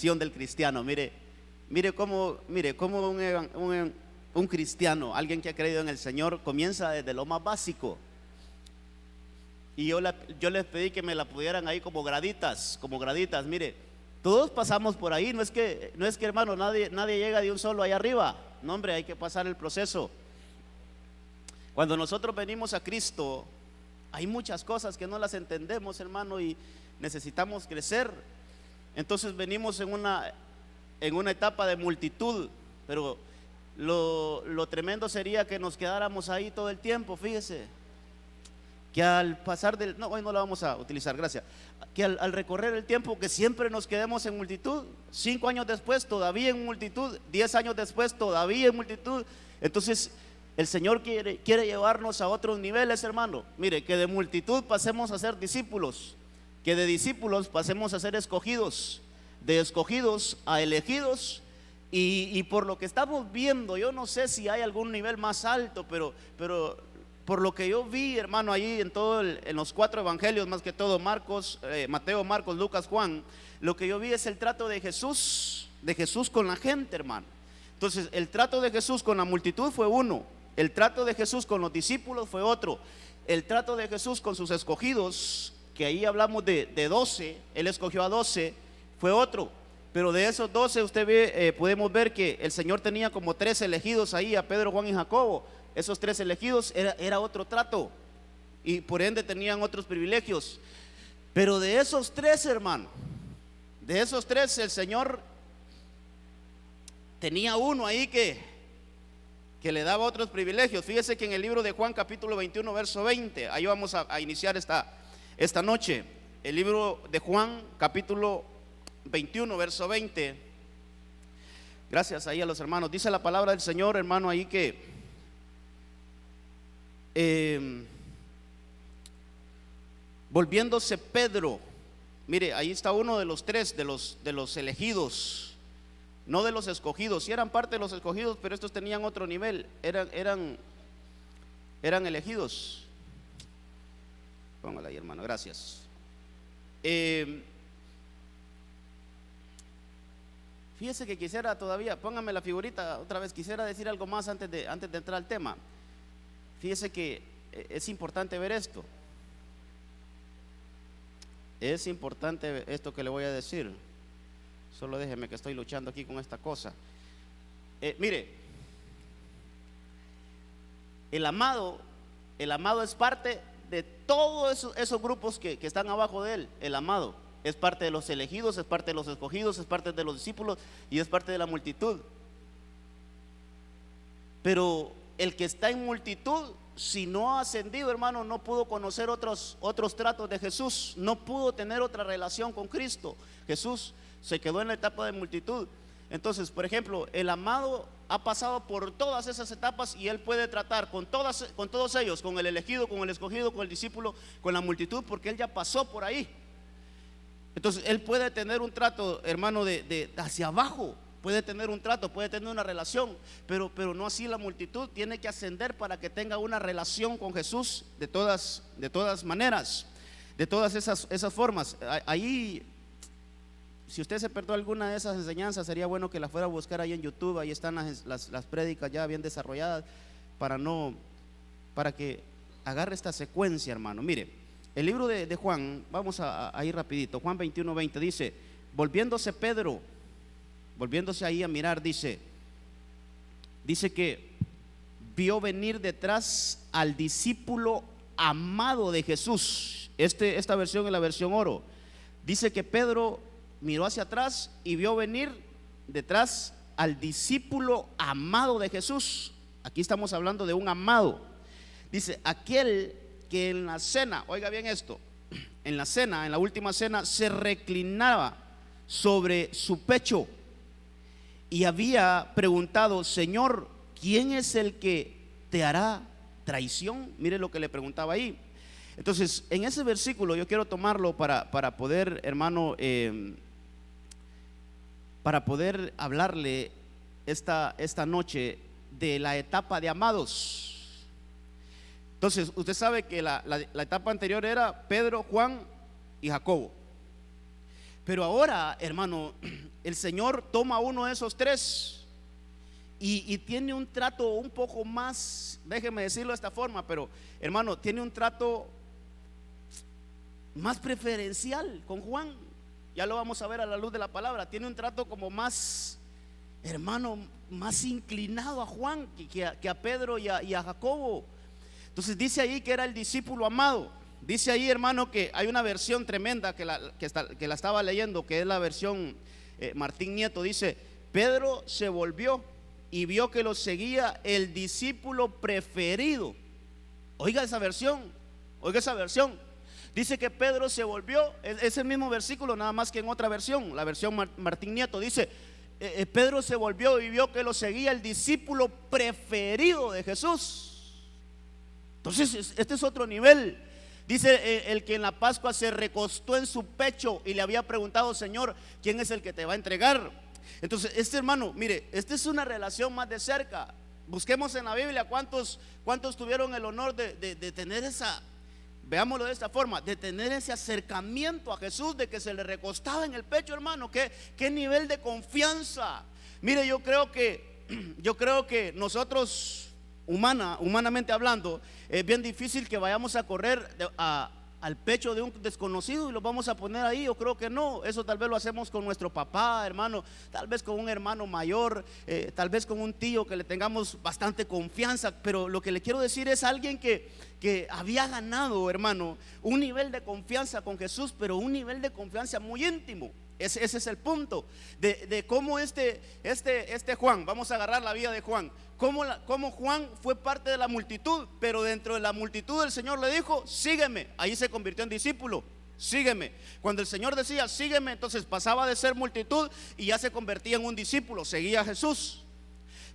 transición del cristiano. Mire cómo un cristiano, alguien que ha creído en el Señor, comienza desde lo más básico. Y yo les pedí que me la pudieran ahí como graditas. Mire, todos pasamos por ahí. No es que hermano, nadie llega de un solo allá arriba. No, hombre, hay que pasar el proceso. Cuando nosotros venimos a Cristo, hay muchas cosas que no las entendemos, hermano, y necesitamos crecer. Entonces venimos en una etapa de multitud, pero lo tremendo sería que nos quedáramos ahí todo el tiempo. Fíjese que al pasar no, hoy no la vamos a utilizar, gracias. Que al recorrer el tiempo, que siempre nos quedemos en multitud. 5 años después todavía en multitud, 10 años después todavía en multitud. Entonces el Señor quiere llevarnos a otros niveles, hermano. Mire, que de multitud pasemos a ser discípulos, que de discípulos pasemos a ser escogidos, de escogidos a elegidos. Y por lo que estamos viendo, yo no sé si hay algún nivel más alto, pero por lo que yo vi, hermano, ahí en los 4 evangelios, más que todo Marcos, Mateo, Marcos, Lucas, Juan, lo que yo vi es el trato de Jesús con la gente, hermano. Entonces el trato de Jesús con la multitud fue uno, el trato de Jesús con los discípulos fue otro, el trato de Jesús con sus escogidos, que ahí hablamos de 12, él escogió a 12, fue otro. Pero de esos 12 usted ve, podemos ver que el Señor tenía como 3 elegidos ahí, a Pedro, Juan y Jacobo. Esos 3 elegidos era otro trato, y por ende tenían otros privilegios. Pero de esos 3, hermano, de esos 3 el Señor tenía uno ahí que le daba otros privilegios. Fíjese que en el libro de Juan capítulo 21 verso 20, ahí vamos a iniciar esta noche. El libro de Juan capítulo 21 verso 20. Gracias ahí a los hermanos. Dice la palabra del Señor, hermano, ahí que volviéndose Pedro, mire, ahí está uno de los 3 de los elegidos, no de los escogidos. Sí eran parte de los escogidos, pero estos tenían otro nivel, eran elegidos. Póngala ahí, hermano, gracias. Fíjese que quisiera todavía, póngame la figurita otra vez, quisiera decir algo más antes de entrar al tema. Fíjese que es importante ver esto. Es importante esto que le voy a decir. Solo déjeme que estoy luchando aquí con esta cosa. Mire, el amado es parte de todos esos grupos que están abajo de él. El amado es parte de los elegidos, es parte de los escogidos, es parte de los discípulos y es parte de la multitud. Pero el que está en multitud, si no ha ascendido, hermano, no pudo conocer otros tratos de Jesús, no pudo tener otra relación con Cristo. Jesús se quedó en la etapa de multitud. Entonces, por ejemplo, el amado ha pasado por todas esas etapas y él puede tratar con todos ellos, con el elegido, con el escogido, con el discípulo, con la multitud, porque él ya pasó por ahí. Entonces él puede tener un trato, hermano, de hacia abajo. Puede tener un trato, puede tener una relación, pero no así la multitud. Tiene que ascender para que tenga una relación con Jesús de todas maneras, de todas esas formas. Ahí, si usted se perdió alguna de esas enseñanzas, sería bueno que la fuera a buscar ahí en YouTube. Ahí están las prédicas ya bien desarrolladas para que agarre esta secuencia, hermano. Mire, el libro de Juan, vamos a ir rapidito. Juan 21:20 dice: volviéndose Pedro, volviéndose ahí a mirar, dice que vio venir detrás al discípulo amado de Jesús. Esta versión es la versión oro. Dice que Pedro miró hacia atrás y vio venir detrás al discípulo amado de Jesús. Aquí estamos hablando de un amado. Dice, aquel que en la cena, oiga bien esto, en la cena, en la última cena, se reclinaba sobre su pecho y había preguntado: Señor, ¿quién es el que te hará traición? Mire lo que le preguntaba ahí. Entonces, en ese versículo yo quiero tomarlo para poder, hermano, para poder hablarle esta noche de la etapa de amados. Entonces, usted sabe que la etapa anterior era Pedro, Juan y Jacobo. Pero ahora, hermano, el Señor toma uno de esos tres y tiene un trato un poco más, déjeme decirlo de esta forma, pero hermano, tiene un trato más preferencial con Juan. Ya lo vamos a ver a la luz de la palabra. Tiene un trato como más, hermano, más inclinado a Juan que a Pedro y a Jacobo. Entonces dice ahí que era el discípulo amado. Dice ahí, hermano, que hay una versión tremenda que la estaba leyendo, que es la versión Martín Nieto. Dice: Pedro se volvió y vio que lo seguía el discípulo preferido. Oiga esa versión, oiga esa versión. Dice que Pedro se volvió, es el mismo versículo, nada más que en otra versión, la versión Martín Nieto. Dice: Pedro se volvió y vio que lo seguía el discípulo preferido de Jesús. Entonces este es otro nivel. Dice el que en la Pascua se recostó en su pecho y le había preguntado: Señor, ¿quién es el que te va a entregar? Entonces este hermano, mire, esta es una relación más de cerca. Busquemos en la Biblia cuántos tuvieron el honor de tener esa, veámoslo de esta forma, de tener ese acercamiento a Jesús, de que se le recostaba en el pecho, hermano. ¿Qué nivel de confianza? Mire, yo creo que nosotros, humanamente hablando, es bien difícil que vayamos a correr al pecho de un desconocido y lo vamos a poner ahí. Yo creo que no. Eso tal vez lo hacemos con nuestro papá, hermano, tal vez con un hermano mayor, tal vez con un tío que le tengamos bastante confianza. Pero lo que le quiero decir es alguien que había ganado, hermano, un nivel de confianza con Jesús, pero un nivel de confianza muy íntimo. Ese es el punto de cómo este Juan, vamos a agarrar la vida de Juan, cómo Juan fue parte de la multitud, pero dentro de la multitud el Señor le dijo: sígueme. Ahí se convirtió en discípulo. Sígueme. Cuando el Señor decía sígueme, entonces pasaba de ser multitud y ya se convertía en un discípulo, seguía a Jesús.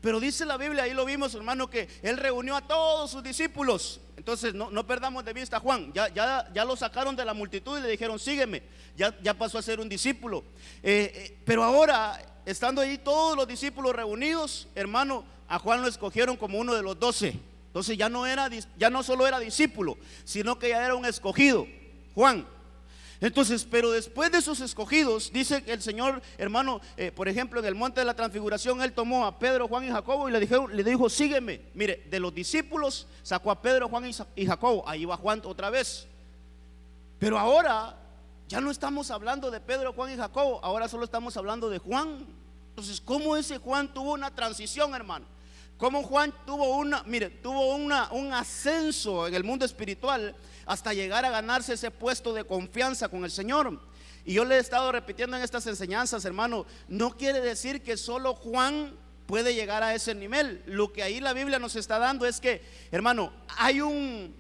Pero dice la Biblia, ahí lo vimos, hermano, que Él reunió a todos sus discípulos. Entonces no perdamos de vista a Juan. Ya lo sacaron de la multitud y le dijeron sígueme. Ya pasó a ser un discípulo. Pero ahora, estando ahí todos los discípulos reunidos, hermano, a Juan lo escogieron como uno de los 12. Entonces ya no solo era discípulo, sino que ya era un escogido, Juan. Entonces, pero después de esos escogidos, dice que el Señor, hermano, por ejemplo, en el monte de la transfiguración, Él tomó a Pedro, Juan y Jacobo y le dijo sígueme. Mire, de los discípulos sacó a Pedro, Juan y Jacobo. Ahí va Juan otra vez. Pero ahora ya no estamos hablando de Pedro, Juan y Jacobo, ahora solo estamos hablando de Juan. Entonces, ¿cómo ese Juan tuvo una transición, hermano? ¿Cómo Juan tuvo un ascenso en el mundo espiritual hasta llegar a ganarse ese puesto de confianza con el Señor? Y yo le he estado repitiendo en estas enseñanzas, hermano, no quiere decir que solo Juan puede llegar a ese nivel. Lo que ahí la Biblia nos está dando es que, hermano, hay un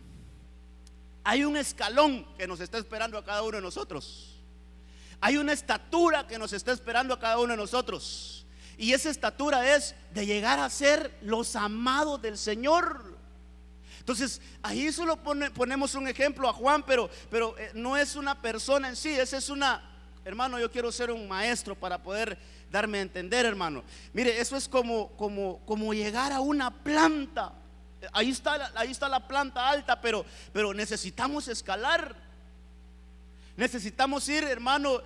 escalón que nos está esperando a cada uno de nosotros. Hay una estatura que nos está esperando a cada uno de nosotros. Y esa estatura es de llegar a ser los amados del Señor. Entonces ahí solo ponemos un ejemplo a Juan, pero no es una persona en sí. Esa es hermano, yo quiero ser un maestro para poder darme a entender, hermano. Mire, eso es como llegar a una planta. Ahí está la planta alta, pero necesitamos escalar. Necesitamos ir, hermano,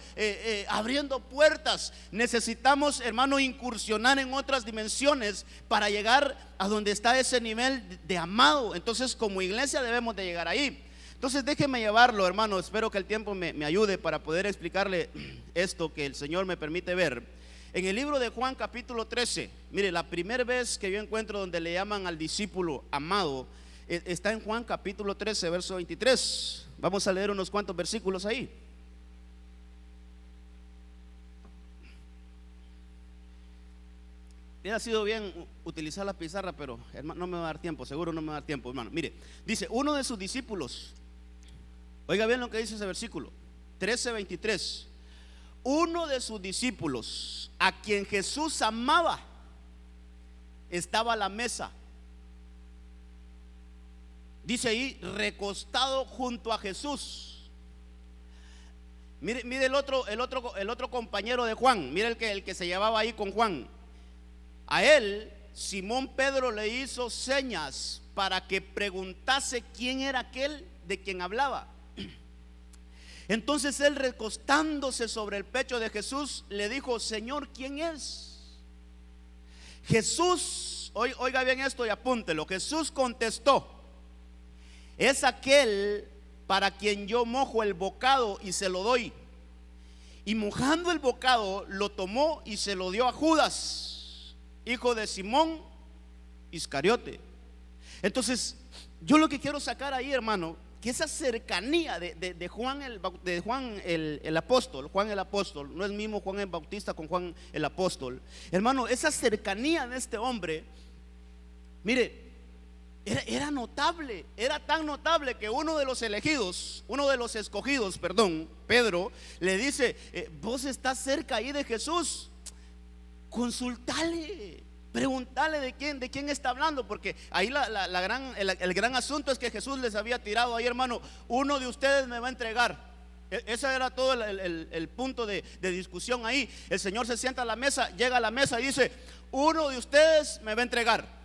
abriendo puertas. Necesitamos, hermano, incursionar en otras dimensiones para llegar a donde está ese nivel de amado. Entonces, como iglesia debemos de llegar ahí. Entonces, déjeme llevarlo, hermano. Espero que el tiempo me ayude para poder explicarle esto que el Señor me permite ver. En el libro de Juan capítulo 13, mire, la primera vez que yo encuentro donde le llaman al discípulo amado está en Juan capítulo 13, verso 23. Vamos a leer unos cuantos versículos ahí. Hubiera sido bien utilizar la pizarra, pero hermano, no me va a dar tiempo, seguro no me va a dar tiempo, hermano. Mire, dice, uno de sus discípulos, oiga bien lo que dice ese versículo, 13:23. Uno de sus discípulos, a quien Jesús amaba, estaba a la mesa. Dice ahí, recostado junto a Jesús. Mire el otro compañero de Juan. Mire el que se llevaba ahí con Juan. A él, Simón Pedro le hizo señas para que preguntase quién era aquel de quien hablaba. Entonces él, recostándose sobre el pecho de Jesús, le dijo: Señor, ¿quién es? Jesús, oiga bien esto y apúntelo. Jesús contestó: es aquel para quien yo mojo el bocado y se lo doy. Y mojando el bocado, lo tomó y se lo dio a Judas, hijo de Simón Iscariote. Entonces, yo lo que quiero sacar ahí, hermano, que esa cercanía de Juan el apóstol, no es mismo Juan el Bautista con Juan el apóstol, hermano, esa cercanía de este hombre, mire, era notable, era tan notable que uno de los escogidos, Pedro, le dice: vos estás cerca ahí de Jesús, consultale, preguntale de quién está hablando, porque ahí el gran asunto es que Jesús les había tirado ahí, hermano: uno de ustedes me va a entregar. Ese era todo el punto de discusión ahí. El Señor se sienta a la mesa, llega a la mesa y dice: uno de ustedes me va a entregar.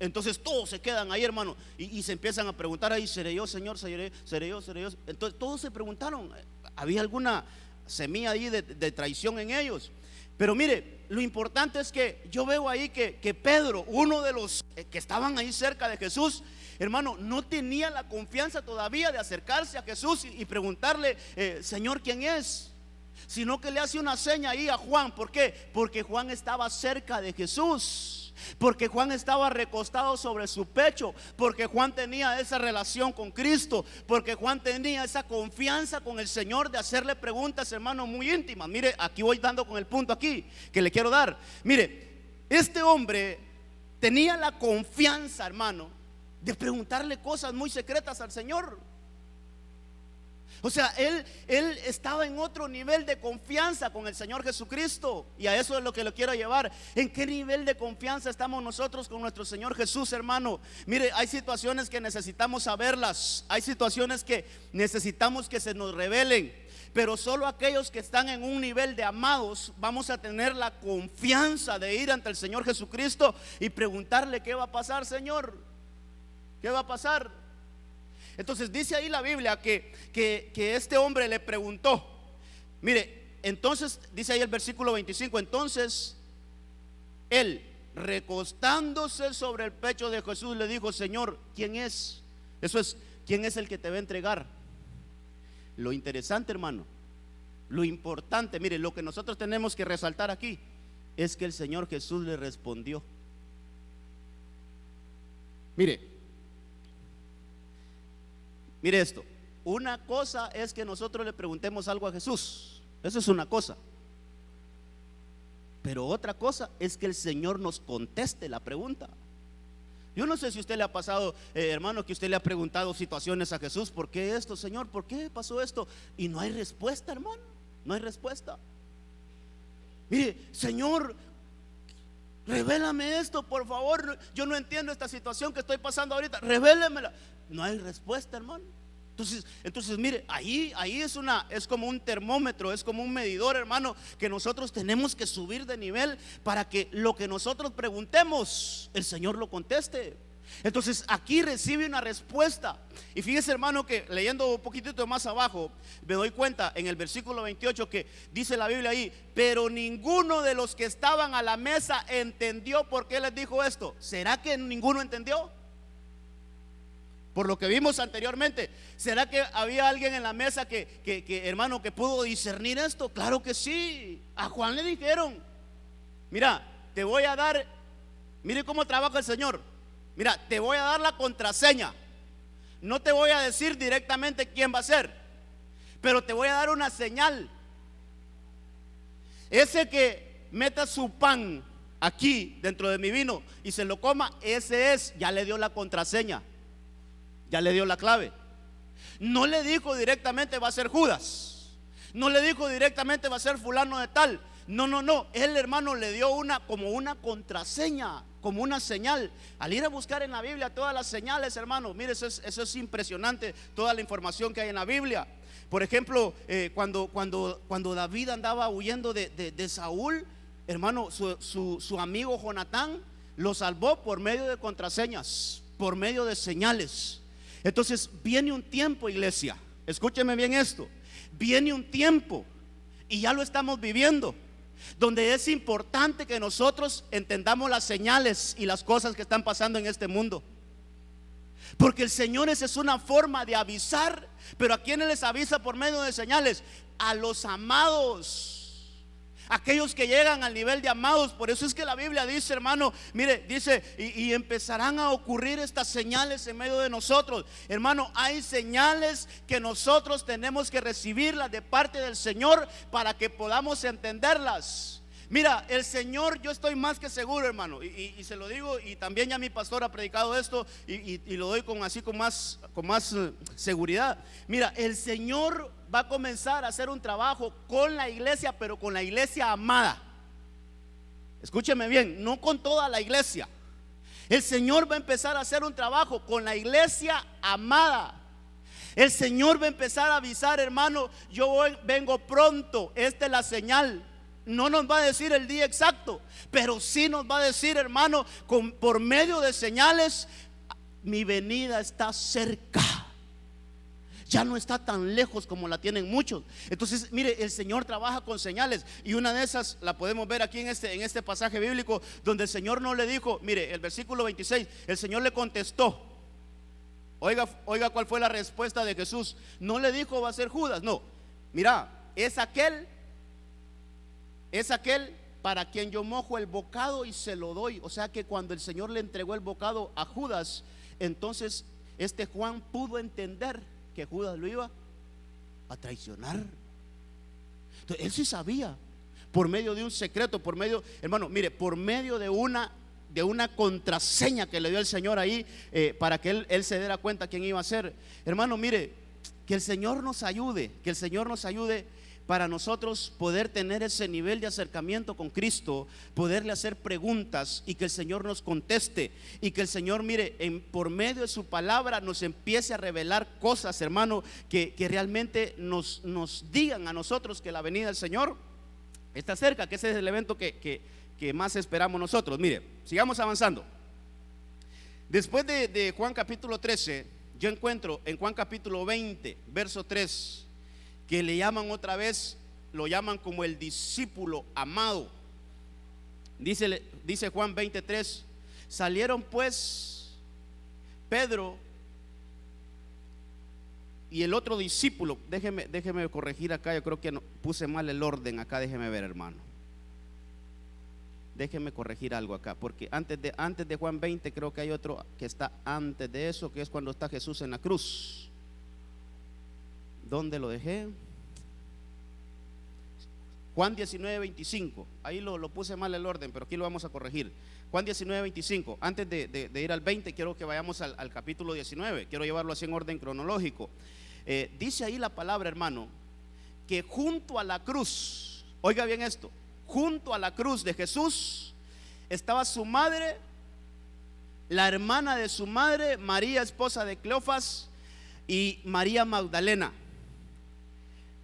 Entonces todos se quedan ahí, hermano, y se empiezan a preguntar ahí: ¿seré yo, Señor? ¿Seré yo? Entonces todos se preguntaron, ¿había alguna semilla ahí de traición en ellos? Pero mire, lo importante es que yo veo ahí que Pedro, uno de los que estaban ahí cerca de Jesús, hermano, no tenía la confianza todavía de acercarse a Jesús y preguntarle: Señor, ¿quién es? Sino que le hace una seña ahí a Juan. ¿Por qué? Porque Juan estaba cerca de Jesús, porque Juan estaba recostado sobre su pecho, porque Juan tenía esa relación con Cristo, porque Juan tenía esa confianza con el Señor de hacerle preguntas, hermano, muy íntimas. Mire, aquí voy dando con el punto aquí que le quiero dar. Mire, este hombre tenía la confianza, hermano, de preguntarle cosas muy secretas al Señor. O sea, él estaba en otro nivel de confianza con el Señor Jesucristo. Y a eso es lo que lo quiero llevar. ¿En qué nivel de confianza estamos nosotros con nuestro Señor Jesús, hermano? Mire, hay situaciones que necesitamos saberlas, hay situaciones que necesitamos que se nos revelen, pero solo aquellos que están en un nivel de amados vamos a tener la confianza de ir ante el Señor Jesucristo y preguntarle: ¿qué va a pasar, Señor? ¿Qué va a pasar? Entonces dice ahí la Biblia que este hombre le preguntó. Mire, entonces dice ahí el versículo 25: entonces él, recostándose sobre el pecho de Jesús, le dijo: Señor, ¿quién es? Eso es, ¿quién es el que te va a entregar? Lo interesante, hermano, lo importante, mire, lo que nosotros tenemos que resaltar aquí es que el Señor Jesús le respondió. Mire esto. Una cosa es que nosotros le preguntemos algo a Jesús, eso es una cosa. Pero otra cosa es que el Señor nos conteste la pregunta. Yo no sé si a usted le ha pasado, hermano, que usted le ha preguntado situaciones a Jesús: ¿por qué esto, Señor? ¿Por qué pasó esto? Y no hay respuesta, hermano, no hay respuesta. Mire, Señor, revélame esto, por favor, yo no entiendo esta situación que estoy pasando ahorita, revélemela. No hay respuesta, hermano. Entonces mire, ahí es como un termómetro, es como un medidor, hermano, que nosotros tenemos que subir de nivel para que lo que nosotros preguntemos, el Señor lo conteste. Entonces aquí recibe una respuesta. Y fíjese, hermano, que leyendo un poquitito más abajo me doy cuenta en el versículo 28 que dice la Biblia ahí: pero ninguno de los que estaban a la mesa entendió por qué les dijo esto. ¿Será que ninguno entendió? Por lo que vimos anteriormente, ¿será que había alguien en la mesa que hermano, que pudo discernir esto? Claro que sí. A Juan le dijeron: mira, te voy a dar, mire cómo trabaja el Señor, mira, te voy a dar la contraseña. No te voy a decir directamente quién va a ser, pero te voy a dar una señal. Ese que meta su pan aquí dentro de mi vino y se lo coma, ese es, ya le dio la contraseña, ya le dio la clave. No le dijo directamente va a ser Judas, no le dijo directamente va a ser fulano de tal. No, él, hermano, le dio como una contraseña, como una señal. Al ir a buscar en la Biblia todas las señales, hermano, mire, eso es impresionante, toda la información que hay en la Biblia. Por ejemplo, cuando David andaba huyendo de Saúl, hermano, su amigo Jonatán lo salvó por medio de contraseñas, por medio de señales. Entonces viene un tiempo, iglesia, escúcheme bien esto, viene un tiempo, y ya lo estamos viviendo, donde es importante que nosotros entendamos las señales y las cosas que están pasando en este mundo. Porque el Señor, esa es una forma de avisar. Pero ¿a quiénes les avisa por medio de señales? A los amados, aquellos que llegan al nivel de amados. Por eso es que la Biblia dice, hermano, mire, dice, y empezarán a ocurrir estas señales en medio de nosotros. Hermano, hay señales que nosotros tenemos que recibirlas de parte del Señor para que podamos entenderlas. Mira, el Señor, yo estoy más que seguro, hermano, y se lo digo, y también ya mi pastor ha predicado esto, y lo doy con más seguridad. Mira, el Señor va a comenzar a hacer un trabajo con la iglesia, pero con la iglesia amada. Escúcheme bien, no con toda la iglesia. El Señor va a empezar a hacer un trabajo con la iglesia amada. El Señor va a empezar a avisar, hermano, vengo pronto, esta es la señal. No nos va a decir el día exacto, pero sí nos va a decir, hermano, por medio de señales, mi venida está cerca. Ya no está tan lejos como la tienen muchos. Entonces, mire, el Señor trabaja con señales, y una de esas la podemos ver aquí en este pasaje bíblico, donde el Señor no le dijo, mire, el versículo 26, el Señor le contestó. Oiga cuál fue la respuesta de Jesús. No le dijo va a ser Judas, no. Mira, es aquel para quien yo mojo el bocado y se lo doy. O sea que cuando el Señor le entregó el bocado a Judas, entonces Juan pudo entender que Judas lo iba a traicionar. Entonces, él sí sabía, por medio de un secreto, hermano, mire, por medio de una contraseña que le dio el Señor ahí, para que él se diera cuenta quién iba a ser. Hermano, mire, que el Señor nos ayude, para nosotros poder tener ese nivel de acercamiento con Cristo, poderle hacer preguntas y que el Señor nos conteste, y que el Señor, mire, por medio de su palabra nos empiece a revelar cosas, hermano, que realmente nos digan a nosotros que la venida del Señor está cerca, que ese es el evento que más esperamos nosotros. Mire, sigamos avanzando. Después de Juan capítulo 13, yo encuentro en Juan capítulo 20, verso 3, que le llaman otra vez, lo llaman como el discípulo amado. Dice Juan 23, salieron pues Pedro y el otro discípulo. Déjeme corregir acá, yo creo que puse mal el orden acá, déjeme ver, hermano. Déjeme corregir algo acá, porque antes de Juan 20 creo que hay otro que está antes de eso, que es cuando está Jesús en la cruz. ¿Dónde lo dejé? Juan 19, 25. Ahí lo puse mal el orden, pero aquí lo vamos a corregir. Juan 19, 25. Antes de ir al 20, quiero que vayamos al capítulo 19. Quiero llevarlo así en orden cronológico. Dice ahí la palabra, hermano, que junto a la cruz, oiga bien esto, junto a la cruz de Jesús estaba su madre, la hermana de su madre, María, esposa de Cleofas, y María Magdalena.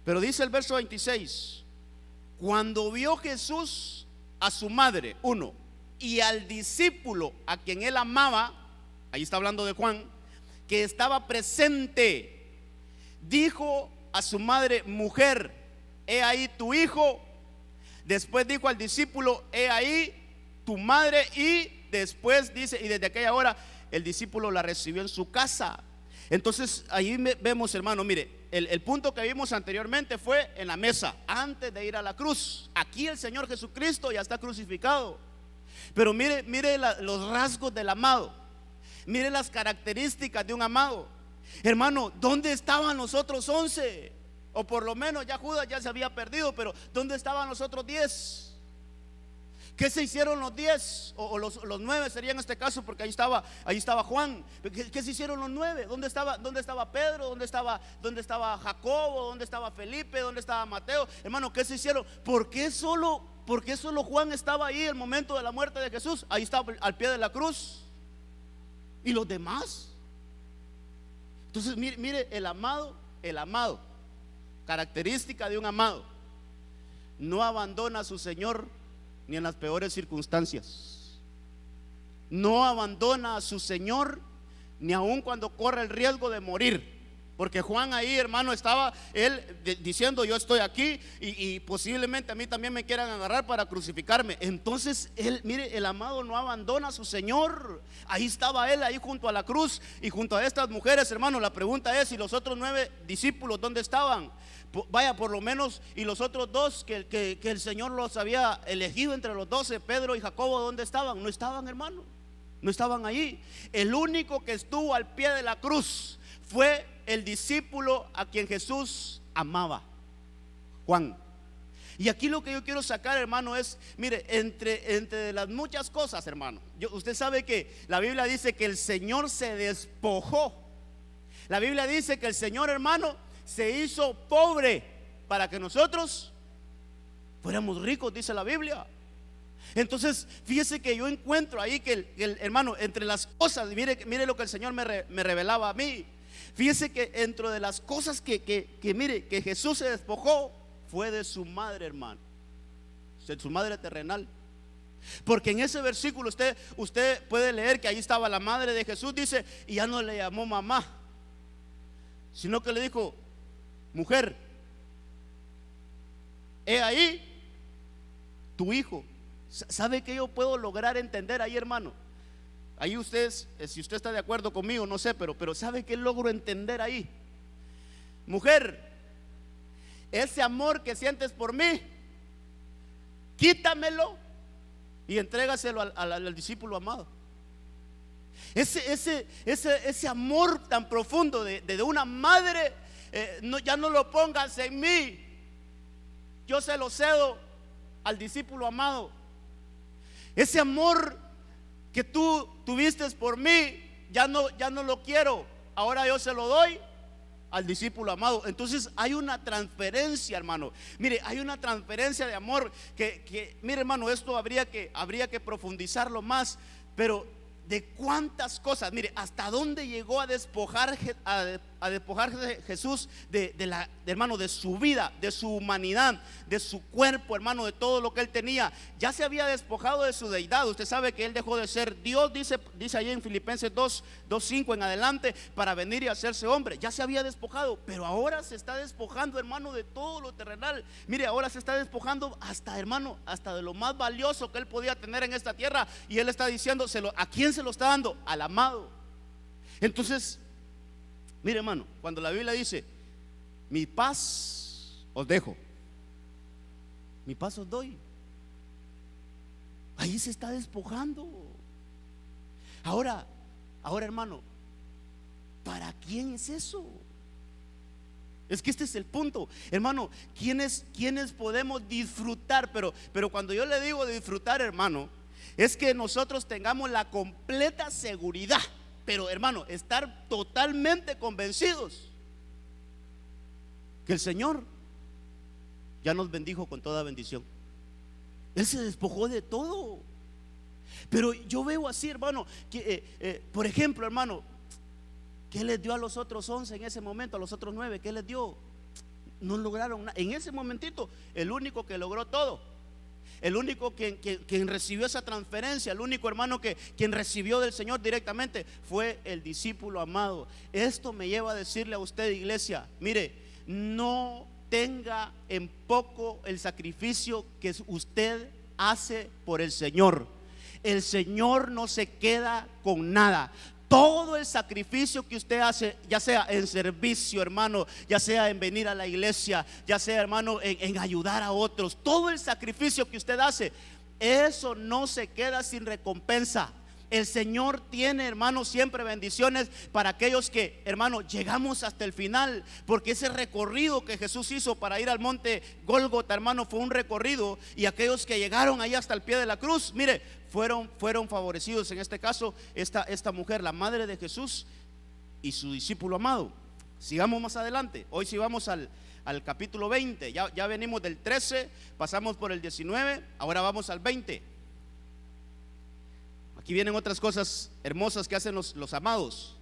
Pero dice el verso 26, cuando vio Jesús a su madre, y al discípulo a quien él amaba, ahí está hablando de Juan, que estaba presente, dijo a su madre, mujer, he ahí tu hijo. Después dijo al discípulo, he ahí tu madre. Y después dice, y desde aquella hora el discípulo la recibió en su casa. Entonces ahí vemos, hermano, mire, el punto que vimos anteriormente fue en la mesa, antes de ir a la cruz. Aquí el Señor Jesucristo ya está crucificado. Pero mire los rasgos del amado, mire las características de un amado. Hermano, ¿dónde estaban los otros 11? O por lo menos ya Judas ya se había perdido, pero ¿dónde estaban los otros 10? ¿Qué se hicieron los 10? O los 9 sería en este caso, porque ahí estaba Juan. ¿Qué se hicieron los 9? ¿Dónde estaba Pedro? ¿Dónde estaba Jacobo? ¿Dónde estaba Felipe? ¿Dónde estaba Mateo? Hermano, ¿qué se hicieron? ¿Por qué solo Juan estaba ahí el momento de la muerte de Jesús? Ahí estaba al pie de la cruz. ¿Y los demás? Entonces mire el amado, característica de un amado, no abandona a su Señor ni en las peores circunstancias. No abandona a su Señor ni aun cuando corre el riesgo de morir. Porque Juan ahí, hermano, estaba él diciendo: yo estoy aquí y posiblemente a mí también me quieran agarrar para crucificarme. Entonces él, mire, el amado no abandona a su Señor. Ahí estaba él, ahí junto a la cruz y junto a estas mujeres, hermano. La pregunta es: ¿y los otros 9 discípulos dónde estaban? Vaya, por lo menos, y los otros 2 que el Señor los había elegido entre los 12, Pedro y Jacobo, ¿dónde estaban? No estaban, hermano, no estaban allí. El único que estuvo al pie de la cruz fue el discípulo a quien Jesús amaba, Juan. Y aquí lo que yo quiero sacar, hermano, es, mire, entre las muchas cosas, hermano, usted sabe que la Biblia dice que el Señor se despojó. La Biblia dice que el Señor, hermano, se hizo pobre para que nosotros fuéramos ricos, dice la Biblia. Entonces, fíjese que yo encuentro ahí que el hermano, entre las cosas, mire lo que el Señor me revelaba a mí. Fíjese que dentro de las cosas mire, que Jesús se despojó, fue de su madre, hermano, de su madre terrenal. Porque en ese versículo usted puede leer que ahí estaba la madre de Jesús, dice, y ya no le llamó mamá, sino que le dijo: mujer, he ahí tu hijo. ¿Sabe que yo puedo lograr entender ahí, hermano? Ahí ustedes, si usted está de acuerdo conmigo, no sé, pero ¿sabe qué logro entender ahí? Mujer, ese amor que sientes por mí, quítamelo y entrégaselo al discípulo amado. Ese amor tan profundo de una madre, ya no lo pongas en mí, yo se lo cedo al discípulo amado. Ese amor que tú tuviste por mí, ya no lo quiero, ahora yo se lo doy al discípulo amado. Entonces hay una transferencia, hermano. Mire, hay una transferencia de amor que mire, hermano, esto habría que profundizarlo más. Pero de cuántas cosas, mire, hasta dónde llegó a despojarse Jesús hermano, de su vida, de su humanidad, de su cuerpo, hermano, de todo lo que él tenía. Ya se había despojado de su deidad. Usted sabe que él dejó de ser Dios, dice ahí en Filipenses 2:5 en adelante, para venir y hacerse hombre. Ya se había despojado, pero ahora se está despojando, hermano, de todo lo terrenal. Mire, ahora se está despojando hasta, hermano, hasta de lo más valioso que él podía tener en esta tierra. Y él está diciéndoselo, ¿a quién se lo está dando? Al amado. Entonces, mire, hermano, cuando la Biblia dice: mi paz os dejo, mi paz os doy, ahí se está despojando. Ahora, hermano, ¿para quién es eso? Es que este es el punto, hermano. ¿Quiénes podemos disfrutar? Pero cuando yo le digo disfrutar, hermano, es que nosotros tengamos la completa seguridad, pero, hermano, estar totalmente convencidos que el Señor ya nos bendijo con toda bendición. Él se despojó de todo. Pero yo veo así, hermano, que por ejemplo, hermano, ¿qué les dio a los otros 11 en ese momento? A los otros 9, ¿qué les dio? No lograron nada. En ese momentito, el único que logró todo, el único quien recibió esa transferencia, el único, hermano, quien recibió del Señor directamente, fue el discípulo amado. Esto me lleva a decirle a usted, iglesia, mire, no tenga en poco el sacrificio que usted hace por el Señor. El Señor no se queda con nada. Todo el sacrificio que usted hace, ya sea en servicio, hermano, ya sea en venir a la iglesia, ya sea, hermano, en ayudar a otros, todo el sacrificio que usted hace, eso no se queda sin recompensa. El Señor tiene, hermano, siempre bendiciones para aquellos que, hermano, llegamos hasta el final. Porque ese recorrido que Jesús hizo para ir al monte Gólgota, hermano, fue un recorrido. Y aquellos que llegaron ahí hasta el pie de la cruz, mire, fueron favorecidos. En este caso, esta mujer, la madre de Jesús y su discípulo amado. Sigamos más adelante. Hoy sí vamos al capítulo 20. Ya venimos del 13, pasamos por el 19, ahora vamos al 20. Aquí vienen otras cosas hermosas que hacen los amados.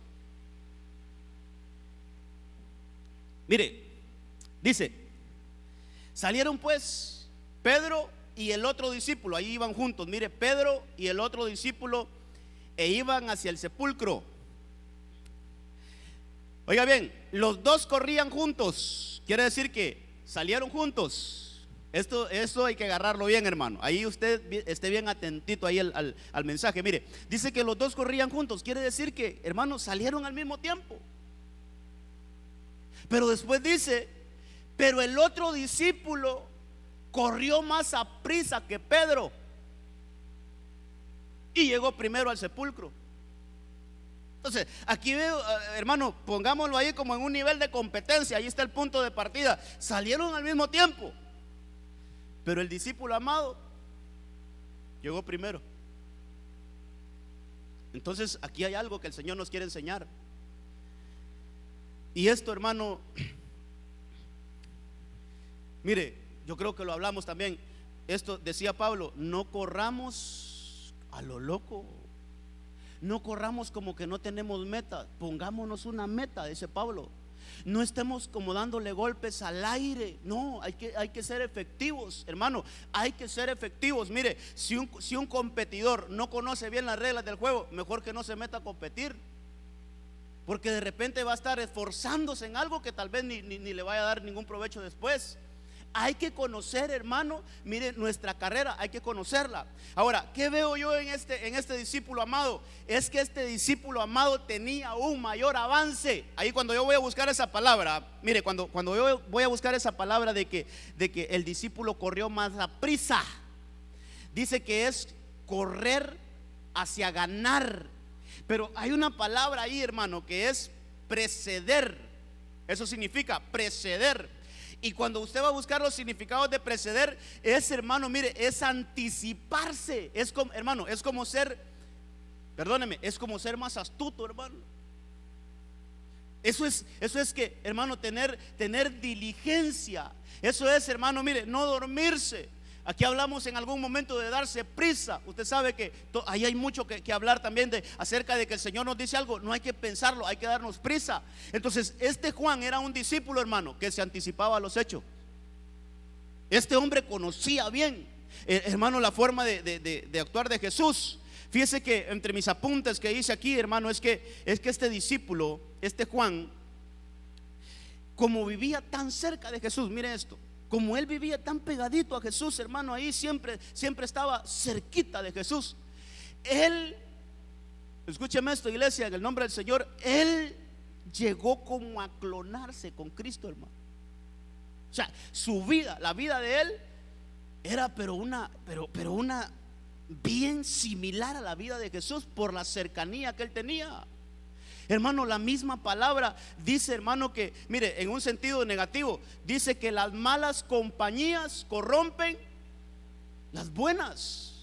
Mire, dice: salieron pues Pedro y el otro discípulo, ahí iban juntos. Mire, Pedro y el otro discípulo, e iban hacia el sepulcro. Oiga bien, los dos corrían juntos. Quiere decir que salieron juntos. Esto hay que agarrarlo bien, hermano. Ahí usted esté bien atentito ahí al mensaje. Mire, dice que los dos corrían juntos. Quiere decir que, hermanos, salieron al mismo tiempo. Pero después dice, pero el otro discípulo corrió más a prisa que Pedro y llegó primero al sepulcro. Entonces, aquí veo, hermano, pongámoslo ahí como en un nivel de competencia. Ahí está el punto de partida. Salieron al mismo tiempo, pero el discípulo amado llegó primero. Entonces, aquí hay algo que el Señor nos quiere enseñar. Y esto, hermano, mire, yo creo que lo hablamos también. Esto decía Pablo: no corramos a lo loco. No corramos como que no tenemos meta. Pongámonos una meta, dice Pablo. No estemos como dándole golpes al aire. No, hay que ser efectivos, hermano. Hay que ser efectivos. Mire, si un competidor no conoce bien las reglas del juego, mejor que no se meta a competir, porque de repente va a estar esforzándose en algo que tal vez ni le vaya a dar ningún provecho después. Hay que conocer, hermano, mire, nuestra carrera hay que conocerla. Ahora, ¿qué veo yo en este discípulo amado? Es que este discípulo amado tenía un mayor avance. Ahí cuando yo voy a buscar esa palabra, mire, cuando yo voy a buscar esa palabra de que el discípulo corrió más a prisa, dice que es correr hacia ganar. Pero hay una palabra ahí, hermano, que es preceder. Eso significa preceder. Y cuando usted va a buscar los significados de preceder, es, hermano, mire, es anticiparse. Es como, hermano, es como ser, perdóneme, es como ser más astuto, hermano. Eso es que, hermano, tener diligencia. Eso es, hermano, mire, no dormirse. Aquí hablamos en algún momento de darse prisa. Usted sabe que ahí hay mucho que hablar también acerca de que el Señor nos dice algo. No hay que pensarlo, hay que darnos prisa. Entonces, este Juan era un discípulo, hermano, que se anticipaba a los hechos. Este hombre conocía bien, hermano, la forma de actuar de Jesús. Fíjese que entre mis apuntes que hice aquí, hermano, es que este discípulo, este Juan, como vivía tan cerca de Jesús, mire esto. Como él vivía tan pegadito a Jesús, hermano, ahí siempre estaba cerquita de Jesús. Él, escúcheme esto, iglesia, en el nombre del Señor, él llegó como a clonarse con Cristo, hermano. O sea, su vida, la vida de él era pero una bien similar a la vida de Jesús por la cercanía que él tenía. Hermano, la misma palabra dice, hermano, que, mire, en un sentido negativo, dice que las malas compañías corrompen las buenas.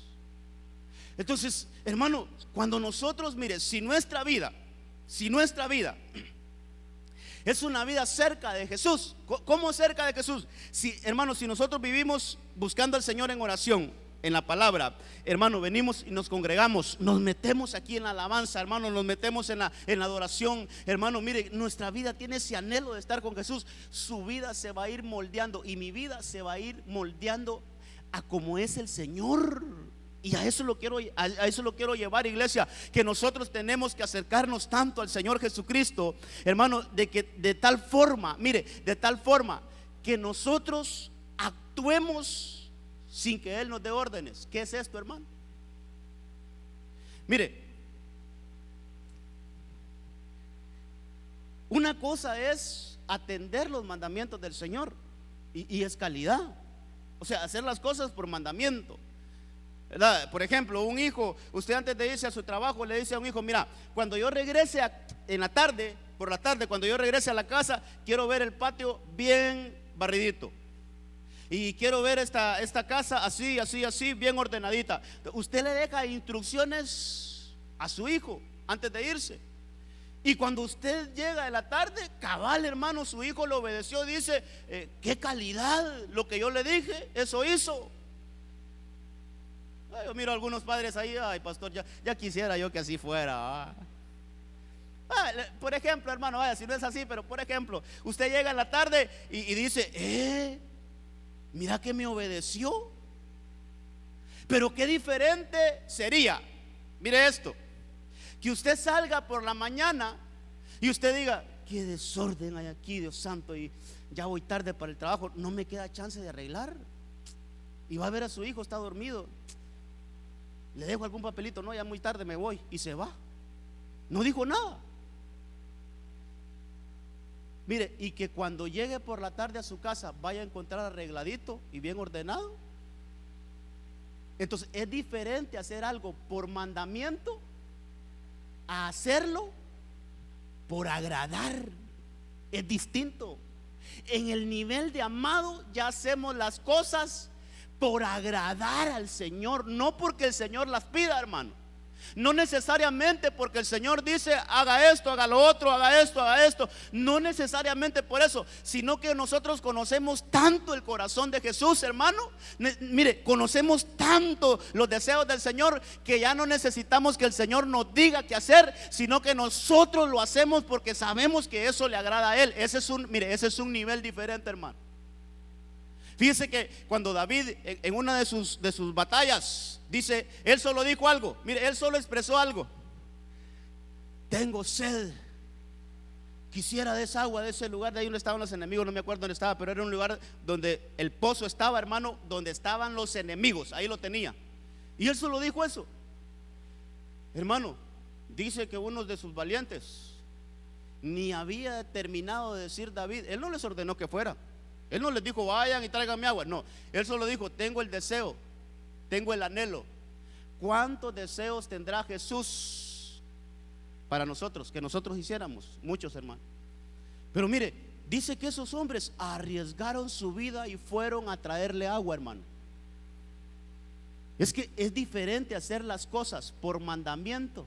Entonces, hermano, cuando nosotros, mire, si nuestra vida es una vida cerca de Jesús. ¿Cómo cerca de Jesús? Si, hermano, si nosotros vivimos buscando al Señor en oración, en la palabra, hermano, venimos y nos congregamos, nos metemos aquí en la alabanza, hermano, nos metemos en la adoración, hermano, mire, nuestra vida tiene ese anhelo de estar con Jesús. Su vida se va a ir moldeando y mi vida se va a ir moldeando a como es el Señor. Y a eso lo quiero llevar, iglesia, que nosotros tenemos que acercarnos tanto al Señor Jesucristo, hermano, de tal forma, mire, de tal forma que nosotros actuemos sin que Él nos dé órdenes. ¿Qué es esto, hermano? Mire, una cosa es atender los mandamientos del Señor y es calidad. O sea, hacer las cosas por mandamiento, ¿verdad? Por ejemplo, un hijo, usted antes de irse a su trabajo le dice a un hijo: mira, cuando yo regrese por la tarde, cuando yo regrese a la casa, quiero ver el patio bien barridito. Y quiero ver esta casa así, bien ordenadita. Usted le deja instrucciones a su hijo antes de irse. Y cuando usted llega de la tarde, cabal, hermano, su hijo le obedeció. Dice: qué calidad, lo que yo le dije, eso hizo. Yo miro a algunos padres ahí: ay, pastor, ya quisiera yo que así fuera. Por ejemplo, hermano, vaya, si no es así, pero por ejemplo, usted llega en la tarde y dice: mira que me obedeció. Pero qué diferente sería, mire esto, que usted salga por la mañana y usted diga: qué desorden hay aquí, Dios santo, y ya voy tarde para el trabajo, no me queda chance de arreglar. Y va a ver a su hijo, está dormido, le dejo algún papelito, no, ya muy tarde me voy, y se va. No dijo nada. Mire, y que cuando llegue por la tarde a su casa vaya a encontrar arregladito y bien ordenado. Entonces es diferente hacer algo por mandamiento a hacerlo por agradar. Es distinto. En el nivel de amado ya hacemos las cosas por agradar al Señor, no porque el Señor las pida, hermano. No necesariamente porque el Señor dice haga esto, haga lo otro, haga esto, haga esto. No necesariamente por eso, sino que nosotros conocemos tanto el corazón de Jesús, hermano. Mire, conocemos tanto los deseos del Señor que ya no necesitamos que el Señor nos diga qué hacer, sino que nosotros lo hacemos porque sabemos que eso le agrada a Él. Ese es un nivel diferente, hermano. Fíjese que cuando David en una de sus batallas dice, él solo dijo algo, mire, él solo expresó algo: tengo sed, quisiera de esa agua, de ese lugar de ahí donde estaban los enemigos. No me acuerdo dónde estaba, pero era un lugar donde el pozo estaba, hermano, donde estaban los enemigos, ahí lo tenía. Y él solo dijo eso, hermano. Dice que uno de sus valientes ni había terminado de decir David, él no les ordenó que fuera. Él no les dijo vayan y tráiganme agua, no. Él solo dijo tengo el deseo, tengo el anhelo. ¿Cuántos deseos tendrá Jesús para nosotros, que nosotros hiciéramos? Muchos, hermano. Pero mire, dice que esos hombres arriesgaron su vida y fueron a traerle agua, hermano. Es que es diferente hacer las cosas por mandamiento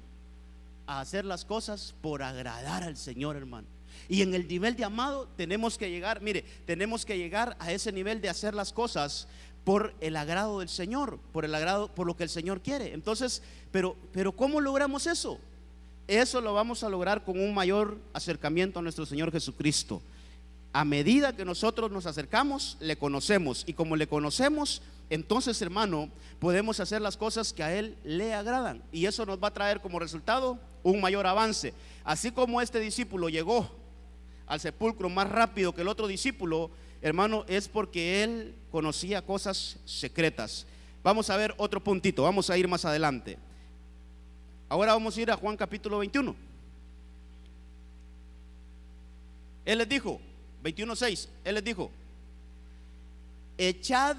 a hacer las cosas por agradar al Señor, hermano. Y en el nivel de amado tenemos que llegar, mire, tenemos que llegar a ese nivel de hacer las cosas por el agrado del Señor, por el agrado, por lo que el Señor quiere. Entonces, pero ¿cómo logramos eso? Eso lo vamos a lograr con un mayor acercamiento a nuestro Señor Jesucristo. A medida que nosotros nos acercamos, le conocemos, y como le conocemos, entonces, hermano, podemos hacer las cosas que a Él le agradan, y eso nos va a traer como resultado un mayor avance. Así como este discípulo llegó al sepulcro más rápido que el otro discípulo, hermano, es porque él conocía cosas secretas. Vamos a ver otro puntito, vamos a ir más adelante. Ahora vamos a ir a Juan capítulo 21. Él les dijo, 21:6, él les dijo: echad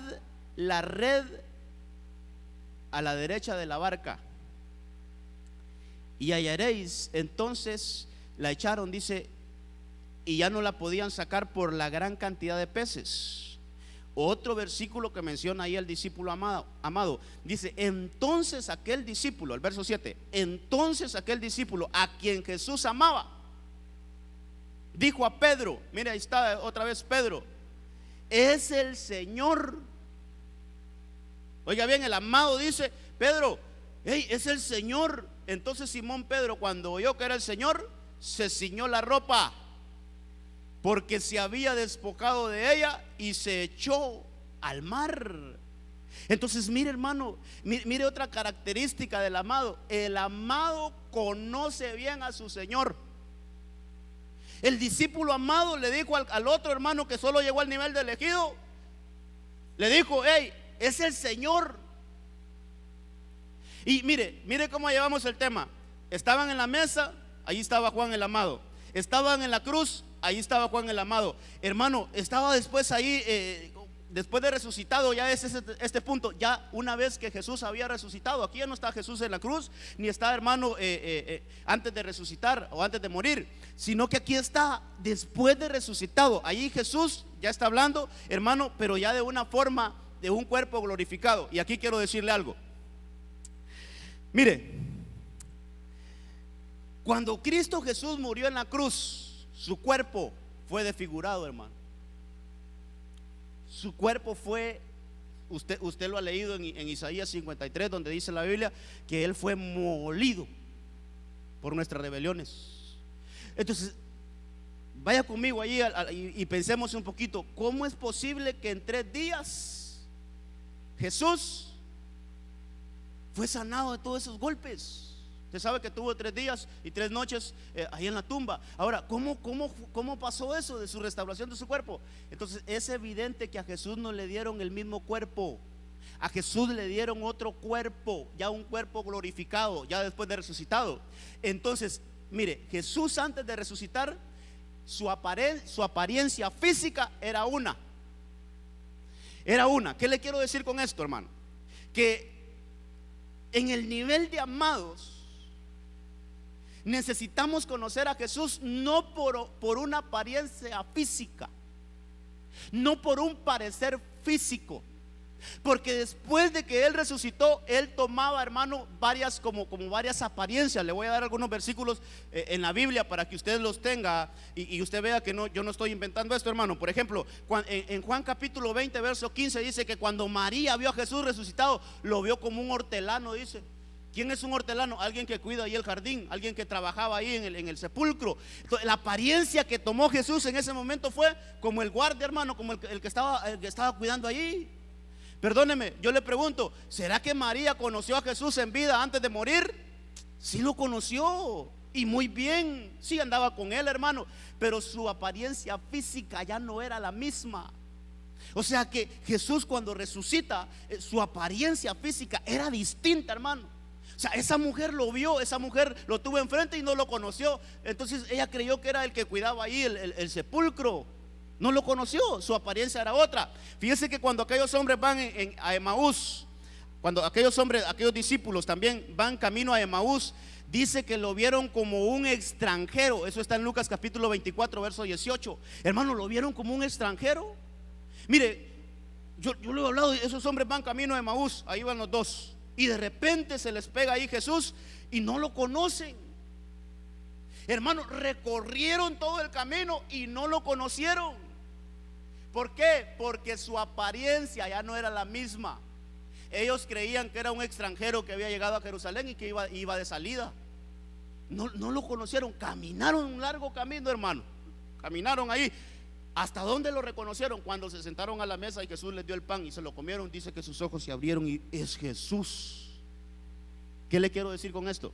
la red a la derecha de la barca y hallaréis. Entonces la echaron, dice, y ya no la podían sacar por la gran cantidad de peces. Otro versículo que menciona ahí al discípulo amado, dice, entonces aquel discípulo, el verso 7, entonces aquel discípulo a quien Jesús amaba, dijo a Pedro, mira, ahí está otra vez Pedro, es el Señor. Oiga bien, el amado dice, Pedro, hey, es el Señor. Entonces Simón Pedro, cuando oyó que era el Señor, se ciñó la ropa, porque se había despojado de ella, y se echó al mar. Entonces mire, hermano, mire otra característica del amado. El amado conoce bien a su Señor. El discípulo amado le dijo al otro hermano que solo llegó al nivel de elegido, le dijo, hey, es el Señor. Y mire cómo llevamos el tema. Estaban en la mesa, ahí estaba Juan el amado. Estaban en la cruz, ahí estaba Juan el amado. Hermano, estaba después ahí, después de resucitado, ya es este punto. Ya una vez que Jesús había resucitado, aquí ya no está Jesús en la cruz, ni está, hermano, antes de resucitar o antes de morir, sino que aquí está después de resucitado. Ahí Jesús ya está hablando, hermano, pero ya de una forma, de un cuerpo glorificado. Y aquí quiero decirle algo. Mire, cuando Cristo Jesús murió en la cruz, su cuerpo fue desfigurado, hermano. Su cuerpo fue, usted lo ha leído en Isaías 53, donde dice la Biblia que Él fue molido por nuestras rebeliones. Entonces, vaya conmigo allí y pensemos un poquito, ¿cómo es posible que en 3 días Jesús fue sanado de todos esos golpes? Usted sabe que tuvo 3 días y 3 noches ahí en la tumba. Ahora, ¿cómo pasó eso de su restauración de su cuerpo? Entonces es evidente que a Jesús no le dieron el mismo cuerpo. A Jesús le dieron otro cuerpo, ya un cuerpo glorificado, ya después de resucitado. Entonces, mire, Jesús antes de resucitar, su apariencia física era una. ¿Qué le quiero decir con esto, hermano? Que en el nivel de amados necesitamos conocer a Jesús no por una apariencia física, no por un parecer físico, porque después de que Él resucitó, Él tomaba, hermano, varias apariencias. Le voy a dar algunos versículos en la Biblia para que usted los tenga y usted vea que yo no estoy inventando esto, hermano. Por ejemplo, en Juan capítulo 20 verso 15 dice que cuando María vio a Jesús resucitado, lo vio como un hortelano. Dice, ¿quién es un hortelano? Alguien que cuida ahí el jardín, alguien que trabajaba ahí en el sepulcro. Entonces, la apariencia que tomó Jesús en ese momento fue como el guardia, hermano, como el que estaba cuidando allí. Perdóneme, yo le pregunto, ¿será que María conoció a Jesús en vida antes de morir? Sí lo conoció, y muy bien, sí andaba con él, hermano, pero su apariencia física ya no era la misma. O sea que Jesús, cuando resucita, su apariencia física era distinta, hermano. O sea, esa mujer lo vio, esa mujer lo tuvo enfrente y no lo conoció. Entonces ella creyó que era el que cuidaba ahí el sepulcro. No lo conoció, su apariencia era otra. Fíjese que cuando aquellos hombres van a Emaús, cuando aquellos discípulos también van camino a Emaús, dice que lo vieron como un extranjero. Eso está en Lucas capítulo 24 verso 18. Hermano, lo vieron como un extranjero. Mire, yo le he hablado, esos hombres van camino a Emaús, ahí van los dos, y de repente se les pega ahí Jesús y no lo conocen. Hermano, recorrieron todo el camino y no lo conocieron. ¿Por qué? Porque su apariencia ya no era la misma. Ellos creían que era un extranjero que había llegado a Jerusalén y que iba de salida. No lo conocieron. Caminaron un largo camino, hermano. Caminaron ahí. ¿Hasta dónde lo reconocieron? Cuando se sentaron a la mesa y Jesús les dio el pan y se lo comieron. Dice que sus ojos se abrieron y es Jesús. ¿Qué le quiero decir con esto?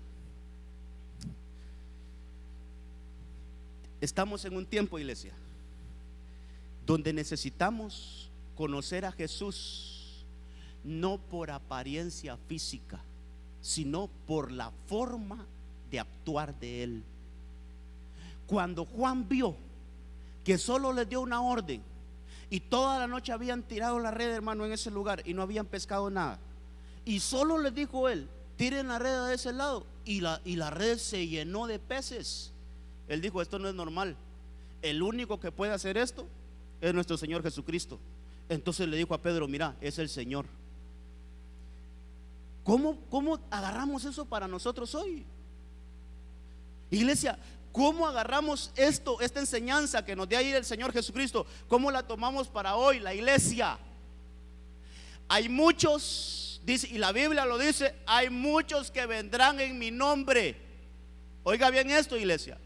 Estamos en un tiempo, iglesia, donde necesitamos conocer a Jesús no por apariencia física, sino por la forma de actuar de Él. Cuando Juan vio que solo les dio una orden y toda la noche habían tirado la red, hermano, en ese lugar y no habían pescado nada, y solo les dijo Él, tiren la red de ese lado, y la red se llenó de peces. Él dijo, esto no es normal, el único que puede hacer esto es nuestro Señor Jesucristo. Entonces le dijo a Pedro, mira, es el Señor. ¿Cómo agarramos eso para nosotros hoy? Iglesia, ¿cómo agarramos esta enseñanza que nos dio ahí el Señor Jesucristo? ¿Cómo la tomamos para hoy, la iglesia? Hay muchos, dice, y la Biblia lo dice, hay muchos que vendrán en mi nombre. Oiga bien esto, iglesia.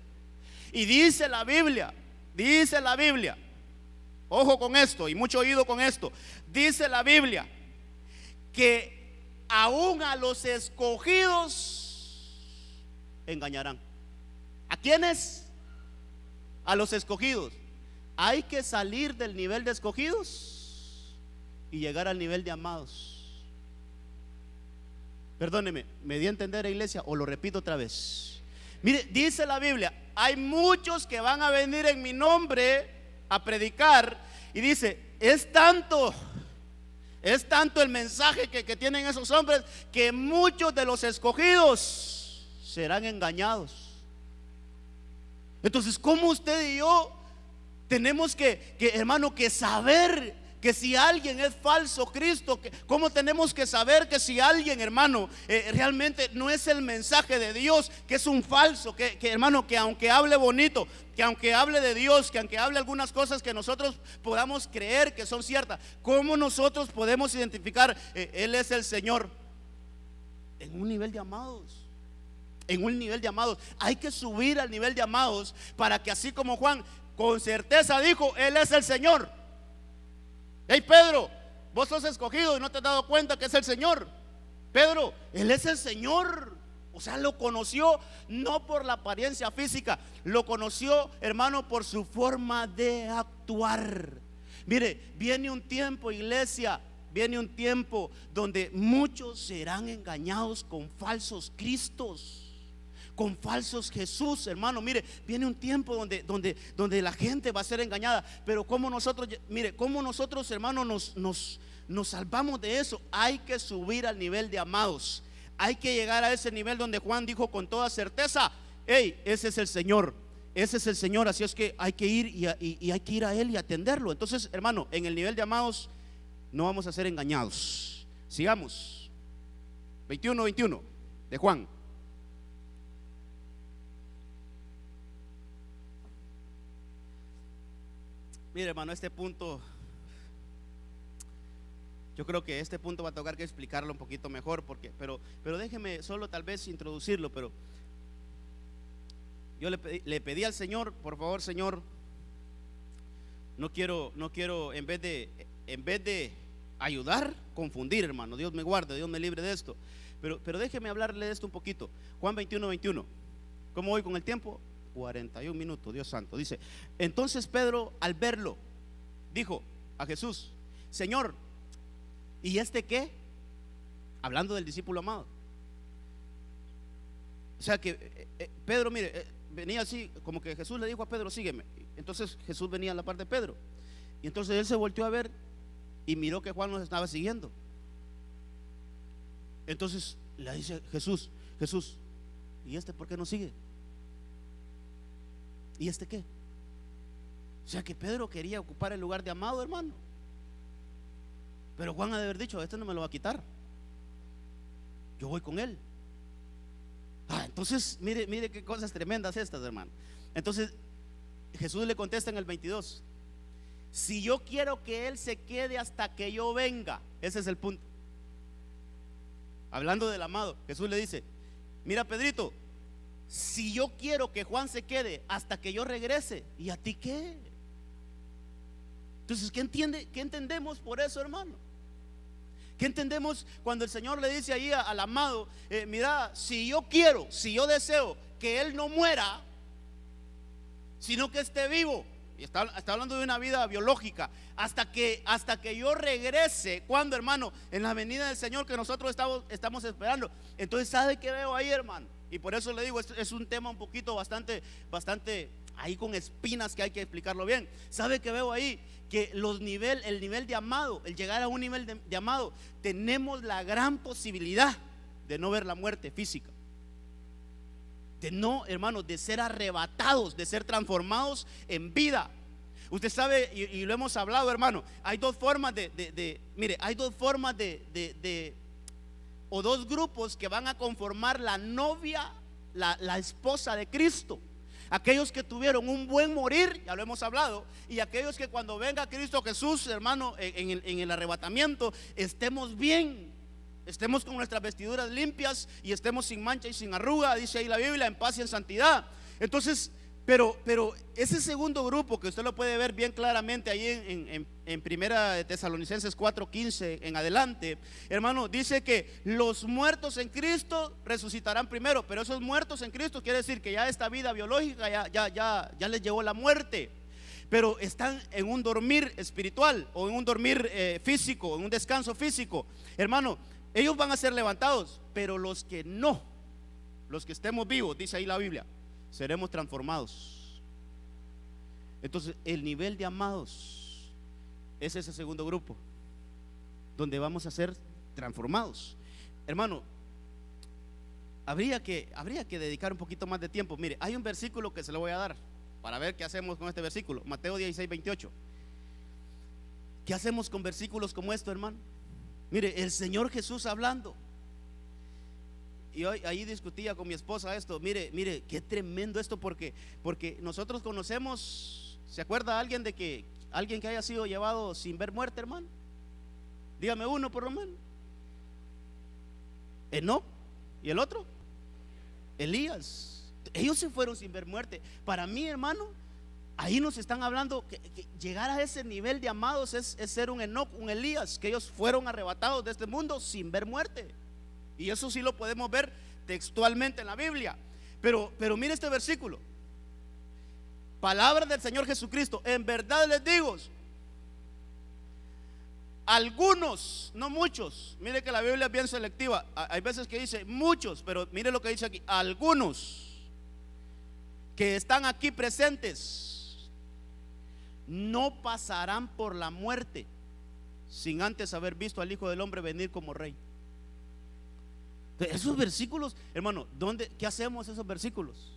Y dice la Biblia, ojo con esto y mucho oído con esto. Dice la Biblia que aún a los escogidos engañarán. ¿A quiénes? A los escogidos. Hay que salir del nivel de escogidos y llegar al nivel de amados. Perdóneme, ¿me di a entender, iglesia? O lo repito otra vez. Mire, dice la Biblia, hay muchos que van a venir en mi nombre a predicar, y dice, es tanto el mensaje que tienen esos hombres, que muchos de los escogidos serán engañados. Entonces, ¿cómo usted y yo tenemos que hermano, que saber que si alguien es falso Cristo? ¿Cómo tenemos que saber que si alguien, hermano, realmente no es el mensaje de Dios, que es un falso, que hermano, que aunque hable bonito, que aunque hable de Dios, que aunque hable algunas cosas que nosotros podamos creer que son ciertas, ¿cómo nosotros podemos identificar Él es el Señor? En un nivel de amados. En un nivel de amados. Hay que subir al nivel de amados para que así como Juan con certeza dijo, Él es el Señor. Hey Pedro, vos sos escogido y no te has dado cuenta que es el Señor. Pedro, Él es el Señor. O sea, lo conoció no por la apariencia física, lo conoció, hermano, por su forma de actuar. Mire, viene un tiempo, iglesia, viene un tiempo donde muchos serán engañados con falsos cristos, con falsos Jesús, hermano. Mire, viene un tiempo donde la gente va a ser engañada. Pero como nosotros, mire, como nosotros, hermano, nos salvamos de eso. Hay que subir al nivel de amados. Hay que llegar a ese nivel donde Juan dijo con toda certeza: hey, ese es el Señor, ese es el Señor. Así es que hay que ir y hay que ir a Él y atenderlo. Entonces, hermano, en el nivel de amados no vamos a ser engañados. Sigamos. 21 de Juan. Mire, hermano, este punto, yo creo que este punto va a tocar que explicarlo un poquito mejor, pero déjeme solo tal vez introducirlo. Pero yo le pedí al Señor, por favor, Señor, no quiero en vez de ayudar, confundir, hermano. Dios me guarde, Dios me libre de esto. Pero déjeme hablarle de esto un poquito. Juan 21. ¿Cómo voy con el tiempo? 41 minutos, Dios santo. Dice: entonces Pedro, al verlo, dijo a Jesús: Señor, ¿y este qué? Hablando del discípulo amado. O sea que Pedro, mire, venía así, como que Jesús le dijo a Pedro: sígueme. Entonces Jesús venía a la parte de Pedro, y entonces él se volteó a ver y miró que Juan nos estaba siguiendo. Entonces le dice Jesús: ¿y este por qué no sigue? ¿Y este qué? O sea que Pedro quería ocupar el lugar de amado, hermano. Pero Juan ha de haber dicho: este no me lo va a quitar, yo voy con él. Entonces mire qué cosas tremendas estas, hermano. Entonces Jesús le contesta en el 22: si yo quiero que él se quede hasta que yo venga. Ese es el punto. Hablando del amado, Jesús le dice: mira, Pedrito, si yo quiero que Juan se quede hasta que yo regrese, ¿y a ti qué? Entonces, ¿qué entendemos por eso, hermano? ¿Qué entendemos cuando el Señor le dice ahí al amado: mira, si yo deseo que él no muera, sino que esté vivo? Y está hablando de una vida biológica, hasta que yo regrese. ¿Cuándo, hermano? En la venida del Señor que nosotros estamos esperando. Entonces, ¿sabe qué veo ahí, hermano? Y por eso le digo, es un tema un poquito bastante ahí con espinas, que hay que explicarlo bien. ¿Sabe qué veo ahí? Que el nivel de amado, el llegar a un nivel de amado, tenemos la gran posibilidad de no ver la muerte física. De no, hermano, de ser arrebatados, de ser transformados en vida. Usted sabe, y lo hemos hablado, hermano, hay dos formas o dos grupos que van a conformar la novia, la esposa de Cristo. Aquellos que tuvieron un buen morir, ya lo hemos hablado, y aquellos que cuando venga Cristo Jesús, hermano, en el arrebatamiento, estemos bien, estemos con nuestras vestiduras limpias y estemos sin mancha y sin arruga, dice ahí la Biblia, en paz y en santidad. Entonces, pero ese segundo grupo, que usted lo puede ver bien claramente ahí en Primera de Tesalonicenses 4:15 en adelante, hermano, dice que los muertos en Cristo resucitarán primero. Pero esos muertos en Cristo quiere decir que ya esta vida biológica ya les llegó la muerte, pero están en un dormir espiritual, o en un dormir físico, en un descanso físico. Hermano, ellos van a ser levantados, pero los que estemos vivos, dice ahí la Biblia, seremos transformados. Entonces, el nivel de amados es ese segundo grupo, donde vamos a ser transformados. Hermano, habría que dedicar un poquito más de tiempo. Mire, hay un versículo que se lo voy a dar para ver qué hacemos con este versículo. Mateo 16:28. ¿Qué hacemos con versículos como esto, hermano? Mire, el Señor Jesús hablando. Y hoy ahí discutía con mi esposa esto. Mire, qué tremendo esto, porque nosotros conocemos. ¿Se acuerda alguien que haya sido llevado sin ver muerte, hermano? Dígame uno por lo menos. Enoc. ¿Y el otro? Elías. Ellos se fueron sin ver muerte. Para mí, hermano, ahí nos están hablando que llegar a ese nivel de amados es ser un Enoc, un Elías, que ellos fueron arrebatados de este mundo sin ver muerte. Y eso sí lo podemos ver textualmente en la Biblia. Pero mire este versículo. Palabra del Señor Jesucristo. En verdad les digo, algunos, no muchos. Mire que la Biblia es bien selectiva. Hay veces que dice muchos, pero mire lo que dice aquí. Algunos que están aquí presentes no pasarán por la muerte sin antes haber visto al Hijo del Hombre venir como rey. Esos versículos, hermano, ¿qué hacemos esos versículos?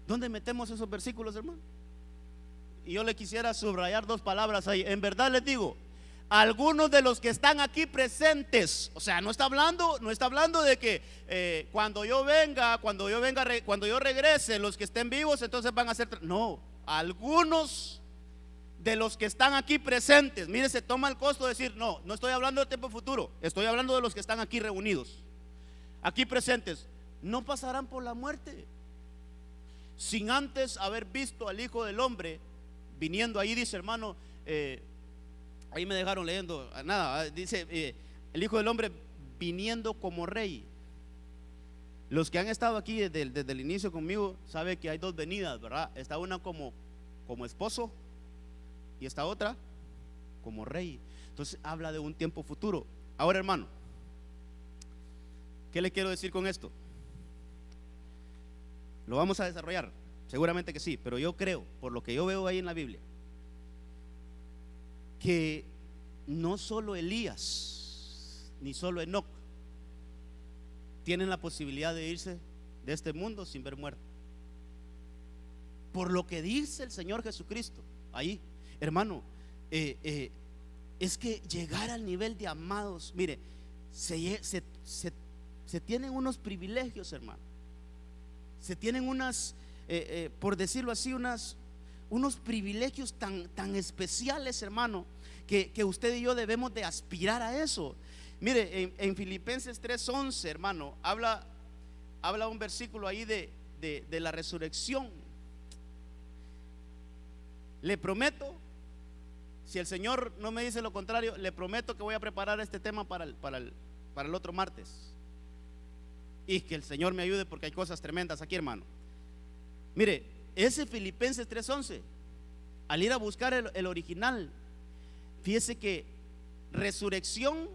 ¿Dónde metemos esos versículos, hermano? Y yo le quisiera subrayar dos palabras ahí. En verdad les digo, algunos de los que están aquí presentes, o sea, no está hablando de que cuando yo regrese, los que estén vivos, entonces van a ser. No, algunos de los que están aquí presentes, mire, se toma el costo de decir, no estoy hablando de tiempo futuro, estoy hablando de los que están aquí reunidos, aquí presentes, no pasarán por la muerte sin antes haber visto al Hijo del Hombre viniendo. Ahí dice, hermano, ahí me dejaron leyendo nada, dice el Hijo del Hombre viniendo como rey. Los que han estado aquí desde el inicio conmigo saben que hay dos venidas, ¿verdad? Está una como esposo y esta otra como rey. Entonces habla de un tiempo futuro. Ahora, hermano, ¿qué le quiero decir con esto? Lo vamos a desarrollar, seguramente que sí, pero yo creo, por lo que yo veo ahí en la Biblia, que no solo Elías ni solo Enoc tienen la posibilidad de irse de este mundo sin ver muerte. Por lo que dice el Señor Jesucristo ahí, hermano, es que llegar al nivel de amados, mire, se tienen unos privilegios, hermano. Se tienen por decirlo así, unos privilegios tan especiales, hermano, que usted y yo debemos de aspirar a eso. Mire, en Filipenses 3:11, hermano, habla un versículo ahí de la resurrección. Le prometo, si el Señor no me dice lo contrario, le prometo que voy a preparar este tema para el otro martes. Y que el Señor me ayude, porque hay cosas tremendas aquí, hermano. Mire, ese Filipenses 3:11, al ir a buscar el original, fíjese que resurrección,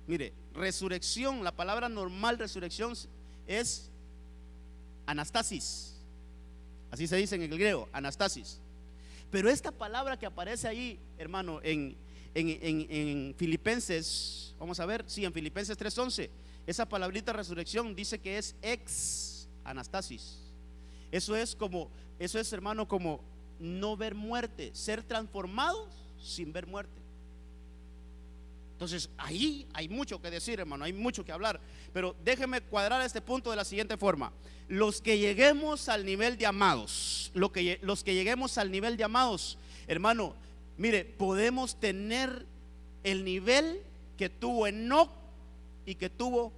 mire, resurrección, la palabra normal resurrección es anastasis, así se dice en el griego, anastasis. Pero esta palabra que aparece ahí, hermano, en Filipenses, vamos a ver, sí, en Filipenses 3:11, esa palabrita resurrección dice que es ex anastasis. Eso es, hermano, como no ver muerte, ser transformados sin ver muerte. Entonces ahí hay mucho que decir, hermano, hay mucho que hablar. Pero déjeme cuadrar este punto de la siguiente forma. Los que lleguemos al nivel de amados, los que lleguemos al nivel de amados, hermano, mire, podemos tener el nivel que tuvo Enoc y que tuvo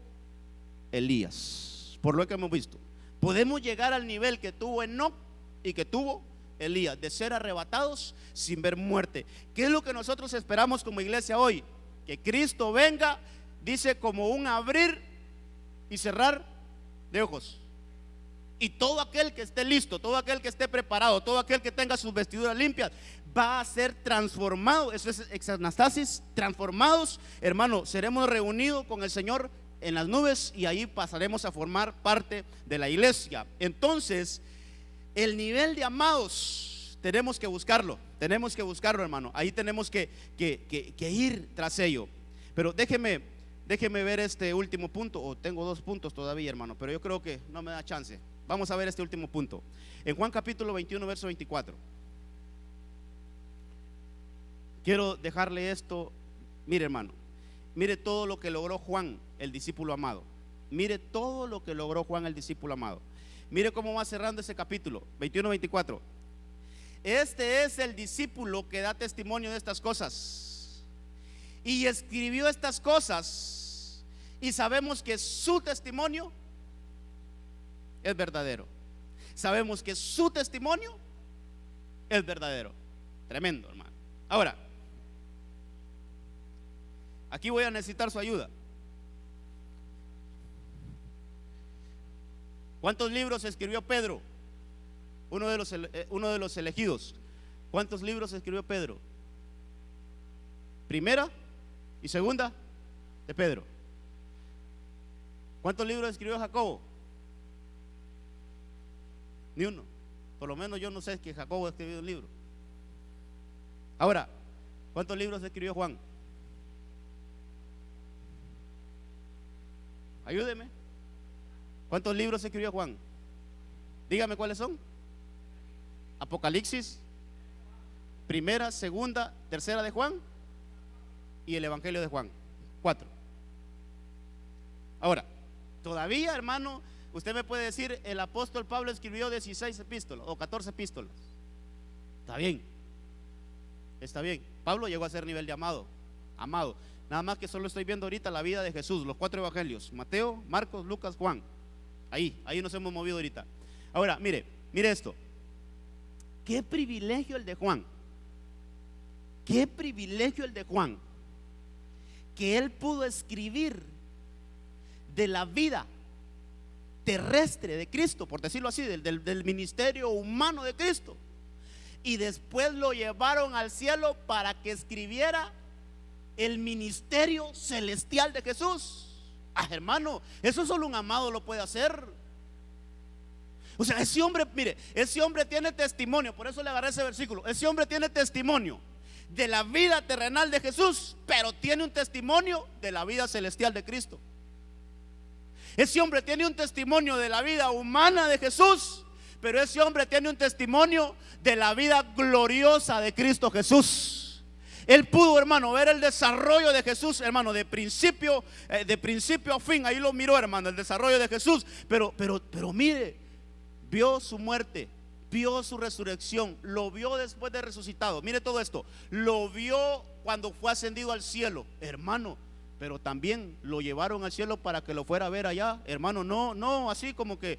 Elías. Por lo que hemos visto, podemos llegar al nivel que tuvo Enoc y que tuvo Elías, de ser arrebatados sin ver muerte. ¿Qué es lo que nosotros esperamos como iglesia hoy? Que Cristo venga, dice, como un abrir y cerrar de ojos. Y todo aquel que esté listo, todo aquel que esté preparado, todo aquel que tenga sus vestiduras limpias, va a ser transformado. Eso es exanastasis, transformados, hermano. Seremos reunidos con el Señor en las nubes y ahí pasaremos a formar parte de la iglesia. Entonces, el nivel de amados tenemos que buscarlo, hermano. Ahí tenemos que ir tras ello. Pero déjeme ver este último punto, o tengo dos puntos todavía, hermano, pero yo creo que no me da chance. Vamos a ver este último punto. En Juan capítulo 21, verso 24. Quiero dejarle esto. Mire, hermano, mire todo lo que logró Juan, el discípulo amado. Mire todo lo que logró Juan, el discípulo amado. Mire cómo va cerrando ese capítulo 21, 24. Este es el discípulo que da testimonio de estas cosas y escribió estas cosas, y sabemos que su testimonio es verdadero. Sabemos que su testimonio es verdadero. Tremendo, hermano. Ahora, aquí voy a necesitar su ayuda. ¿Cuántos libros escribió Pedro? Uno de los elegidos. ¿Cuántos libros escribió Pedro? Primera y segunda de Pedro. ¿Cuántos libros escribió Jacobo? Ni uno. Por lo menos yo no sé que Jacobo ha escrito un libro. Ahora, ¿cuántos libros escribió Juan? Ayúdeme. ¿Cuántos libros escribió Juan? Dígame cuáles son. Apocalipsis, primera, segunda, tercera de Juan y el Evangelio de Juan. 4. Ahora, todavía, hermano, usted me puede decir, el apóstol Pablo escribió 16 epístolas o 14 epístolas. Está bien. Está bien. Pablo llegó a ser nivel de amado. Nada más que solo estoy viendo ahorita la vida de Jesús, los 4 evangelios: Mateo, Marcos, Lucas, Juan. Ahí nos hemos movido ahorita. Ahora, mire esto. Qué privilegio el de Juan. Qué privilegio el de Juan, que él pudo escribir de la vida terrestre de Cristo, por decirlo así, del ministerio humano de Cristo, y después lo llevaron al cielo para que escribiera el ministerio celestial de Jesús. Hermano, eso solo un amado lo puede hacer. O sea, ese hombre, mire, ese hombre tiene testimonio. Por eso le agarré ese versículo. Ese hombre tiene testimonio de la vida terrenal de Jesús, pero tiene un testimonio de la vida celestial de Cristo. Ese hombre tiene un testimonio de la vida humana de Jesús, pero ese hombre tiene un testimonio de la vida gloriosa de Cristo Jesús. Él pudo, hermano, ver el desarrollo de Jesús, hermano, de principio a fin. Ahí lo miró, hermano, el desarrollo de Jesús. Pero mire, vio su muerte, vio su resurrección, lo vio después de resucitado. Mire todo esto, lo vio cuando fue ascendido al cielo, hermano. Pero también lo llevaron al cielo para que lo fuera a ver allá, hermano. No, así como que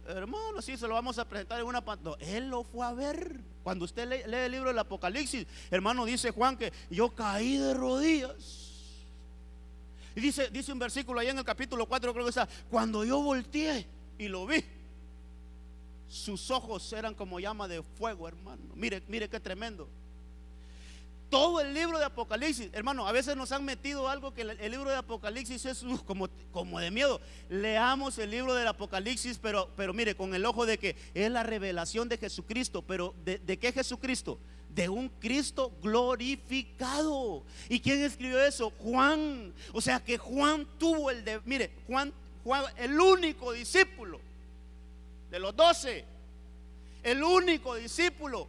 hermano, sí se lo vamos a presentar en una pantalla. No, él lo fue a ver. Cuando usted lee el libro del Apocalipsis, hermano, dice Juan que yo caí de rodillas. Y dice un versículo ahí en el capítulo 4, creo que está: cuando yo volteé y lo vi, sus ojos eran como llama de fuego, hermano. Mire qué tremendo. Todo el libro de Apocalipsis, hermano, a veces nos han metido algo que el libro de Apocalipsis es como de miedo. Leamos el libro del Apocalipsis, pero mire, con el ojo de que es la revelación de Jesucristo. Pero ¿de qué Jesucristo? De un Cristo glorificado. ¿Y quién escribió eso? Juan. O sea que Juan tuvo Juan, el único discípulo de los 12, el único discípulo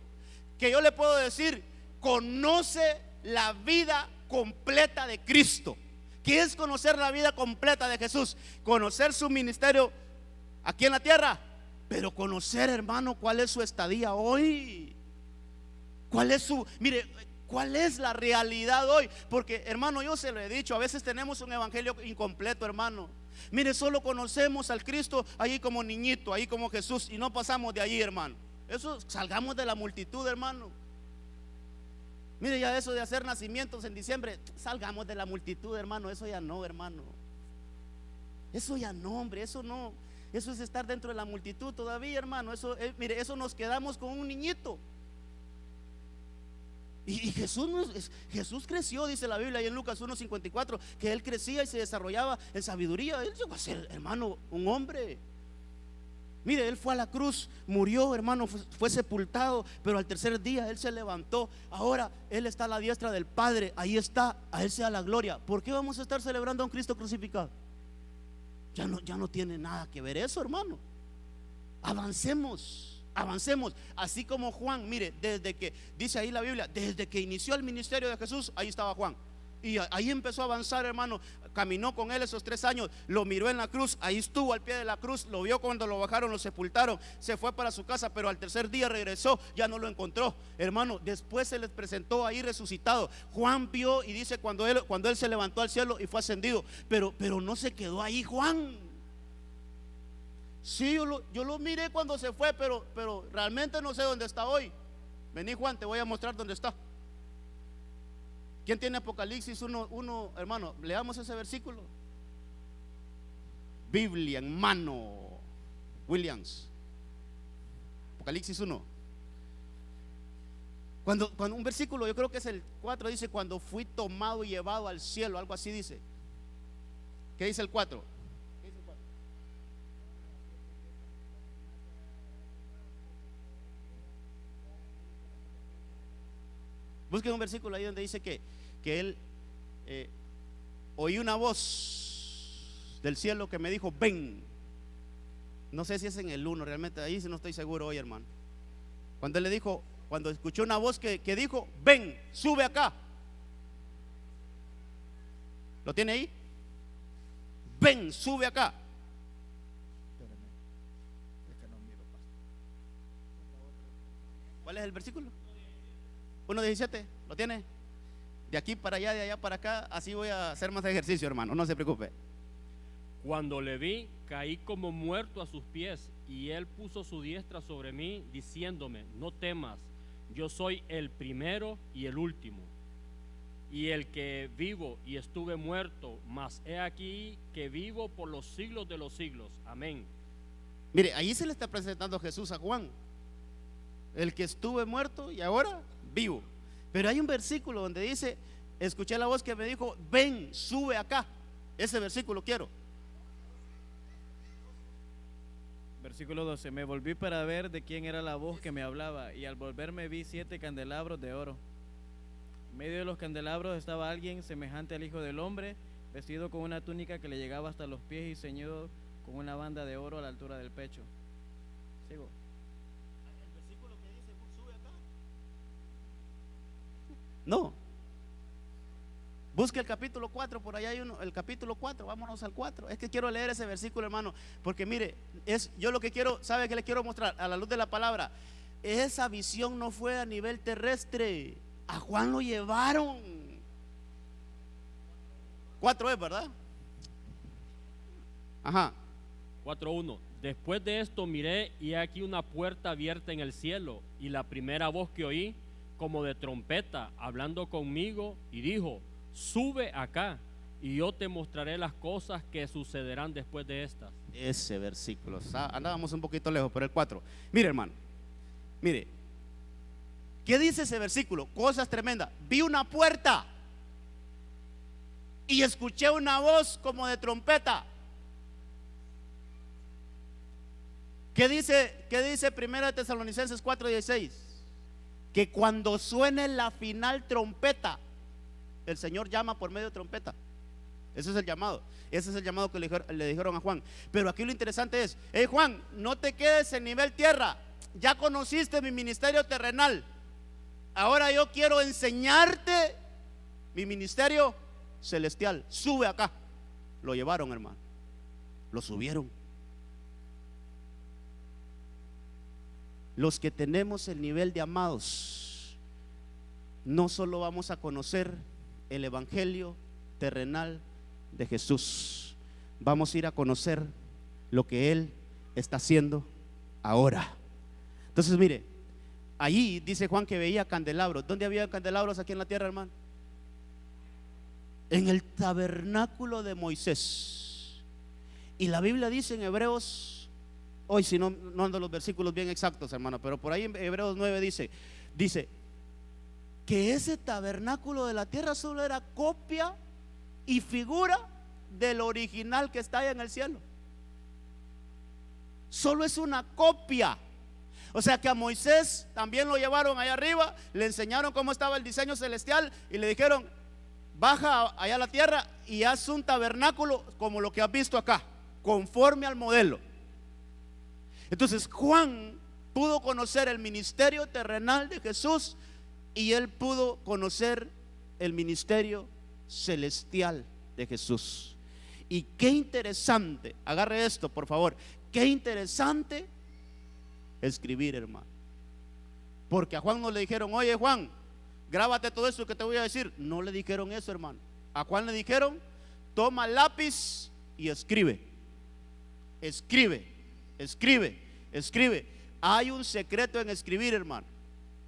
que yo le puedo decir conoce la vida completa de Cristo. ¿Qué es conocer la vida completa de Jesús? Conocer su ministerio aquí en la tierra, pero conocer, hermano, cuál es su estadía hoy. ¿Cuál es la realidad hoy? Porque, hermano, yo se lo he dicho, a veces tenemos un evangelio incompleto, hermano. Mire, solo conocemos al Cristo ahí como niñito, ahí como Jesús, y no pasamos de allí, hermano. Eso, salgamos de la multitud, hermano. Mire, ya eso de hacer nacimientos en diciembre, salgamos de la multitud, hermano. Eso ya no, hermano. Eso ya no, hombre, eso no. Eso es estar dentro de la multitud todavía, hermano. Mire, eso nos quedamos con un niñito. Y Jesús creció, dice la Biblia ahí en Lucas 1:54, que él crecía y se desarrollaba en sabiduría. Él llegó a ser, hermano, un hombre. Mire, él fue a la cruz, murió, hermano, fue sepultado, pero al tercer día él se levantó. Ahora él está a la diestra del Padre, ahí está, a él sea la gloria. ¿Por qué vamos a estar celebrando a un Cristo crucificado? Ya no tiene nada que ver eso, hermano. Avancemos. Así como Juan, mire, desde que, dice ahí la Biblia, desde que inició el ministerio de Jesús, ahí estaba Juan. Y ahí empezó a avanzar, hermano. Caminó con él esos 3 años, lo miró en la cruz, ahí estuvo al pie de la cruz, lo vio cuando lo bajaron, lo sepultaron, se fue para su casa, pero al tercer día regresó, ya no lo encontró, hermano. Después se les presentó ahí resucitado. Juan vio y dice cuando él se levantó al cielo y fue ascendido, pero no se quedó ahí Juan. Sí, yo lo miré cuando se fue, pero realmente no sé dónde está hoy. Vení, Juan, te voy a mostrar dónde está. ¿Quién tiene Apocalipsis 1, hermano? Leamos ese versículo. Biblia en mano. Williams. Apocalipsis 1. Cuando un versículo, yo creo que es el 4, dice: cuando fui tomado y llevado al cielo, algo así dice. ¿Qué dice el 4? Busquen un versículo ahí donde dice que él oí una voz del cielo que me dijo: ven. No sé si es en el 1, realmente ahí sí no estoy seguro hoy, hermano. Cuando él le dijo, cuando escuchó una voz que dijo: ven, sube acá. ¿Lo tiene ahí? Ven, sube acá. ¿Cuál es el versículo? 1:17, ¿lo tiene? De aquí para allá, de allá para acá, así voy a hacer más ejercicio, hermano, no se preocupe. Cuando le vi, caí como muerto a sus pies, y él puso su diestra sobre mí, diciéndome: no temas, yo soy el primero y el último, y el que vivo y estuve muerto, mas he aquí que vivo por los siglos de los siglos. Amén. Mire, ahí se le está presentando Jesús a Juan, el que estuve muerto y ahora vivo. Pero hay un versículo donde dice: escuché la voz que me dijo: ven, sube acá. Ese versículo quiero. Versículo 12: me volví para ver de quién era la voz que me hablaba, y al volverme vi 7 candelabros de oro. En medio de los candelabros estaba alguien semejante al Hijo del Hombre, vestido con una túnica que le llegaba hasta los pies y ceñido con una banda de oro a la altura del pecho. Sigo. ¿El versículo que dice sube acá? No. Busque el capítulo 4, por allá hay uno, el capítulo 4, vámonos al 4. Es que quiero leer ese versículo, hermano, porque mire, yo lo que quiero, ¿sabe qué le quiero mostrar? A la luz de la palabra, esa visión no fue a nivel terrestre. A Juan lo llevaron. 4 es, ¿verdad? Ajá. 4:1. Después de esto miré, y aquí una puerta abierta en el cielo, y la primera voz que oí, como de trompeta, hablando conmigo, y dijo: sube acá, y yo te mostraré las cosas que sucederán después de estas. Ese versículo, andábamos un poquito lejos, pero el 4. Mire, hermano, mire, ¿qué dice ese versículo? Cosas tremendas. Vi una puerta y escuché una voz como de trompeta. ¿Qué dice 1 Tesalonicenses 4:16? Que cuando suene la final trompeta, el Señor llama por medio de trompeta. Ese es el llamado. Ese es el llamado que le dijeron a Juan. Pero aquí lo interesante es: hey Juan, no te quedes en nivel tierra. Ya conociste mi ministerio terrenal. Ahora yo quiero enseñarte mi ministerio celestial. Sube acá. Lo llevaron, hermano. Lo subieron. Los que tenemos el nivel de amados, no solo vamos a conocer el evangelio terrenal de Jesús, vamos a ir a conocer lo que Él está haciendo ahora. Entonces mire, allí dice Juan que veía candelabros. ¿Dónde había candelabros aquí en la tierra, hermano? En el tabernáculo de Moisés. Y la Biblia dice en Hebreos, hoy si no ando los versículos bien exactos, hermano, pero por ahí en Hebreos 9 dice que ese tabernáculo de la tierra solo era copia y figura del original que está allá en el cielo. Solo es una copia. O sea que a Moisés también lo llevaron allá arriba, le enseñaron cómo estaba el diseño celestial y le dijeron: baja allá a la tierra y haz un tabernáculo como lo que has visto acá, conforme al modelo. Entonces Juan pudo conocer el ministerio terrenal de Jesús y él pudo conocer el ministerio celestial de Jesús. Y qué interesante, agarre esto por favor, qué interesante escribir, hermano. Porque a Juan no le dijeron: oye Juan, grábate todo eso que te voy a decir. No le dijeron eso, hermano. A Juan le dijeron: toma lápiz y escribe. Escribe, escribe, escribe. Hay un secreto en escribir, hermano.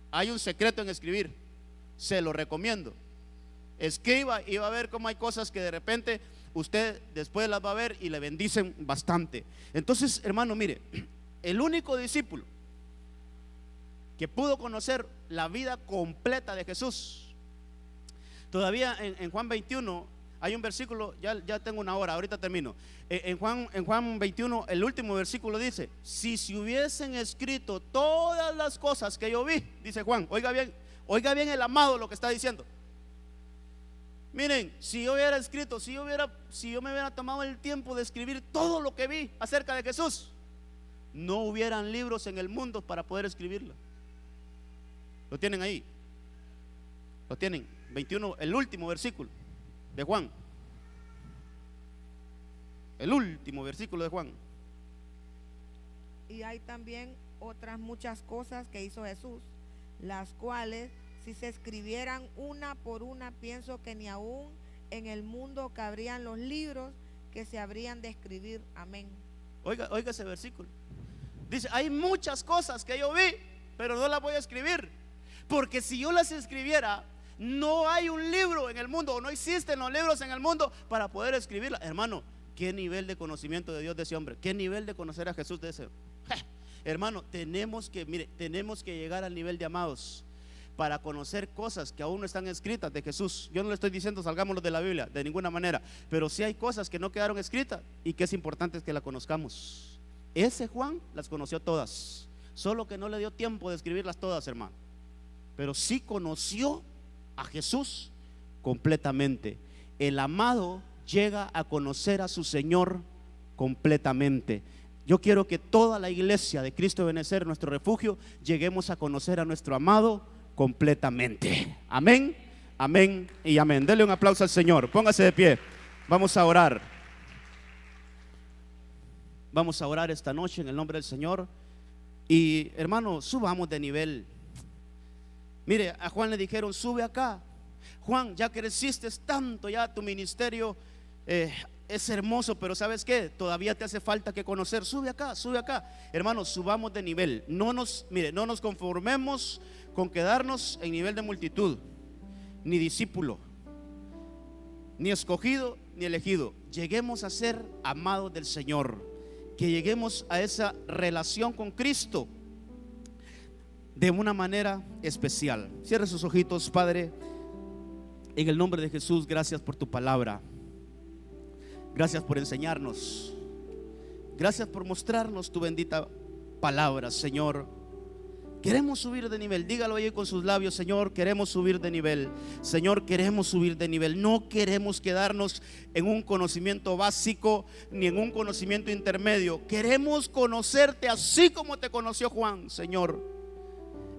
Hay un secreto en escribir. Se lo recomiendo. Escriba y va a ver cómo hay cosas que de repente usted después las va a ver y le bendicen bastante. Entonces, hermano, mire, el único discípulo que pudo conocer la vida completa de Jesús, todavía en Juan 21 hay un versículo, ya tengo una hora, ahorita termino. En Juan 21, el último versículo dice: si se hubiesen escrito todas las cosas que yo vi, dice Juan, oiga bien el amado lo que está diciendo. Miren, si yo hubiera escrito, si yo me hubiera tomado el tiempo de escribir todo lo que vi acerca de Jesús, no hubieran libros en el mundo para poder escribirlo. Lo tienen ahí, lo tienen, 21, el último versículo de Juan, el último versículo de Juan. Y hay también otras muchas cosas que hizo Jesús, las cuales si se escribieran una por una, pienso que ni aún en el mundo cabrían los libros que se habrían de escribir. Amén. Oiga ese versículo. Dice: hay muchas cosas que yo vi, pero no las voy a escribir, porque si yo las escribiera, no hay un libro en el mundo, o no existen los libros en el mundo para poder escribirla. Hermano, qué nivel de conocimiento de Dios de ese hombre, qué nivel de conocer a Jesús de ese. Hermano, tenemos que llegar al nivel de amados para conocer cosas que aún no están escritas de Jesús. Yo no le estoy diciendo salgámoslos de la Biblia de ninguna manera, pero sí hay cosas que no quedaron escritas y que es importante que las conozcamos. Ese Juan las conoció todas, solo que no le dio tiempo de escribirlas todas, hermano, pero sí conoció a Jesús completamente. El amado llega a conocer a su Señor completamente. Yo quiero que toda la iglesia de Cristo de Benecer, nuestro refugio, lleguemos a conocer a nuestro amado completamente. Amén, amén y amén. Denle un aplauso al Señor, póngase de pie. Vamos a orar. Vamos a orar esta noche en el nombre del Señor. Y hermano, subamos de nivel. Mire, a Juan le dijeron: sube acá. Juan, ya creciste tanto, ya tu ministerio es hermoso, pero ¿sabes qué? Todavía te hace falta que conocer. Sube acá, sube acá. Hermanos, subamos de nivel. No nos conformemos con quedarnos en nivel de multitud, ni discípulo, ni escogido, ni elegido. Lleguemos a ser amados del Señor, que lleguemos a esa relación con Cristo de una manera especial. Cierre sus ojitos, Padre, en el nombre de Jesús. Gracias por tu palabra, gracias por enseñarnos, gracias por mostrarnos tu bendita palabra, Señor. Queremos subir de nivel, dígalo ahí con sus labios: Señor, queremos subir de nivel. Señor, queremos subir de nivel. No queremos quedarnos en un conocimiento básico ni en un conocimiento intermedio. Queremos conocerte así como te conoció Juan, Señor.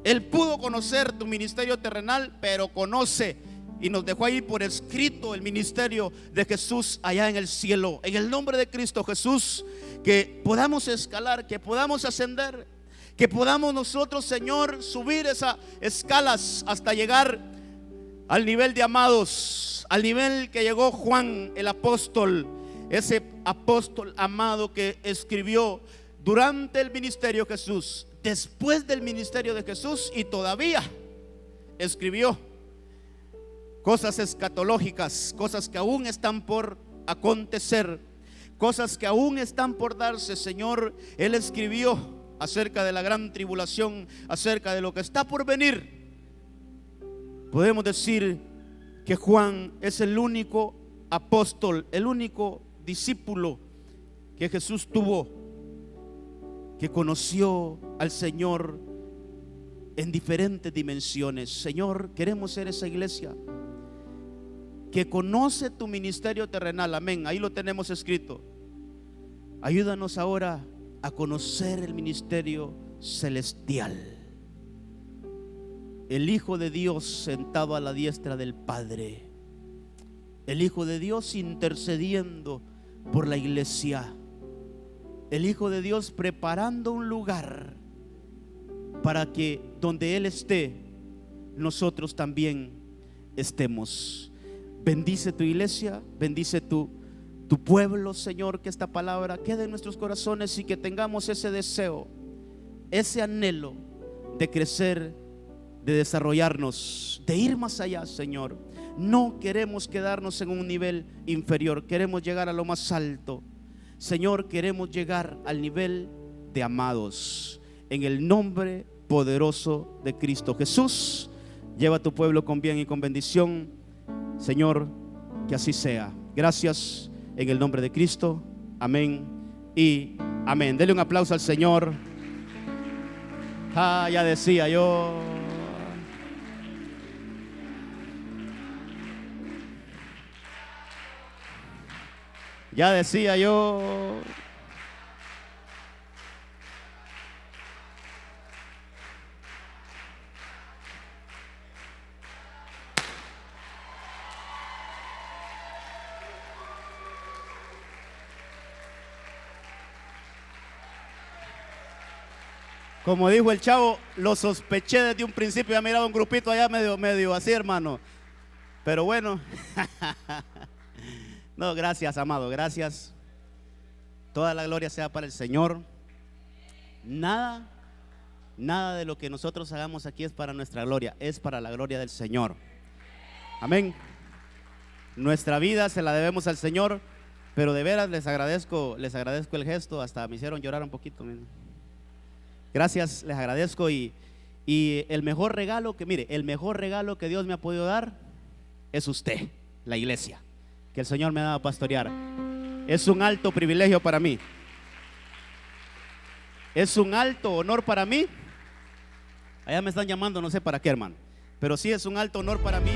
Él pudo conocer tu ministerio terrenal, pero conoce y nos dejó ahí por escrito el ministerio de Jesús allá en el cielo. En el nombre de Cristo Jesús, que podamos escalar, que podamos ascender, que podamos nosotros, Señor, subir esas escalas hasta llegar al nivel de amados, al nivel que llegó Juan el apóstol, ese apóstol amado que escribió durante el ministerio de Jesús, después del ministerio de Jesús, y todavía escribió cosas escatológicas, cosas que aún están por acontecer, cosas que aún están por darse. Señor, Él escribió acerca de la gran tribulación, acerca de lo que está por venir. Podemos decir que Juan es el único apóstol, el único discípulo que Jesús tuvo, que conoció al Señor en diferentes dimensiones. Señor, queremos ser esa iglesia que conoce tu ministerio terrenal. Amén, ahí lo tenemos escrito. Ayúdanos ahora a conocer el ministerio celestial, el Hijo de Dios sentado a la diestra del Padre, el Hijo de Dios intercediendo por la iglesia, el Hijo de Dios preparando un lugar para que donde Él esté, nosotros también estemos. Bendice tu iglesia, bendice tu pueblo, Señor, que esta palabra quede en nuestros corazones y que tengamos ese deseo, ese anhelo de crecer, de desarrollarnos, de ir más allá, Señor. No queremos quedarnos en un nivel inferior, queremos llegar a lo más alto. Señor, queremos llegar al nivel de amados. En el nombre poderoso de Cristo Jesús, lleva a tu pueblo con bien y con bendición. Señor, que así sea. Gracias en el nombre de Cristo. Amén y amén. Dele un aplauso al Señor. Ya decía yo. Ya decía yo. Como dijo el chavo, lo sospeché desde un principio. Ya miraba un grupito allá medio así, hermano. Pero bueno. No, gracias, amado, gracias. Toda la gloria sea para el Señor. Nada de lo que nosotros hagamos aquí es para nuestra gloria, es para la gloria del Señor. Amén. Nuestra vida se la debemos al Señor, pero de veras les agradezco el gesto. Hasta me hicieron llorar un poquito. Gracias, les agradezco. Y el mejor regalo el mejor regalo que Dios me ha podido dar es usted, la iglesia, que el Señor me ha dado a pastorear. Es un alto privilegio para mí. Es un alto honor para mí. Allá me están llamando, no sé para qué, hermano, pero sí es un alto honor para mí.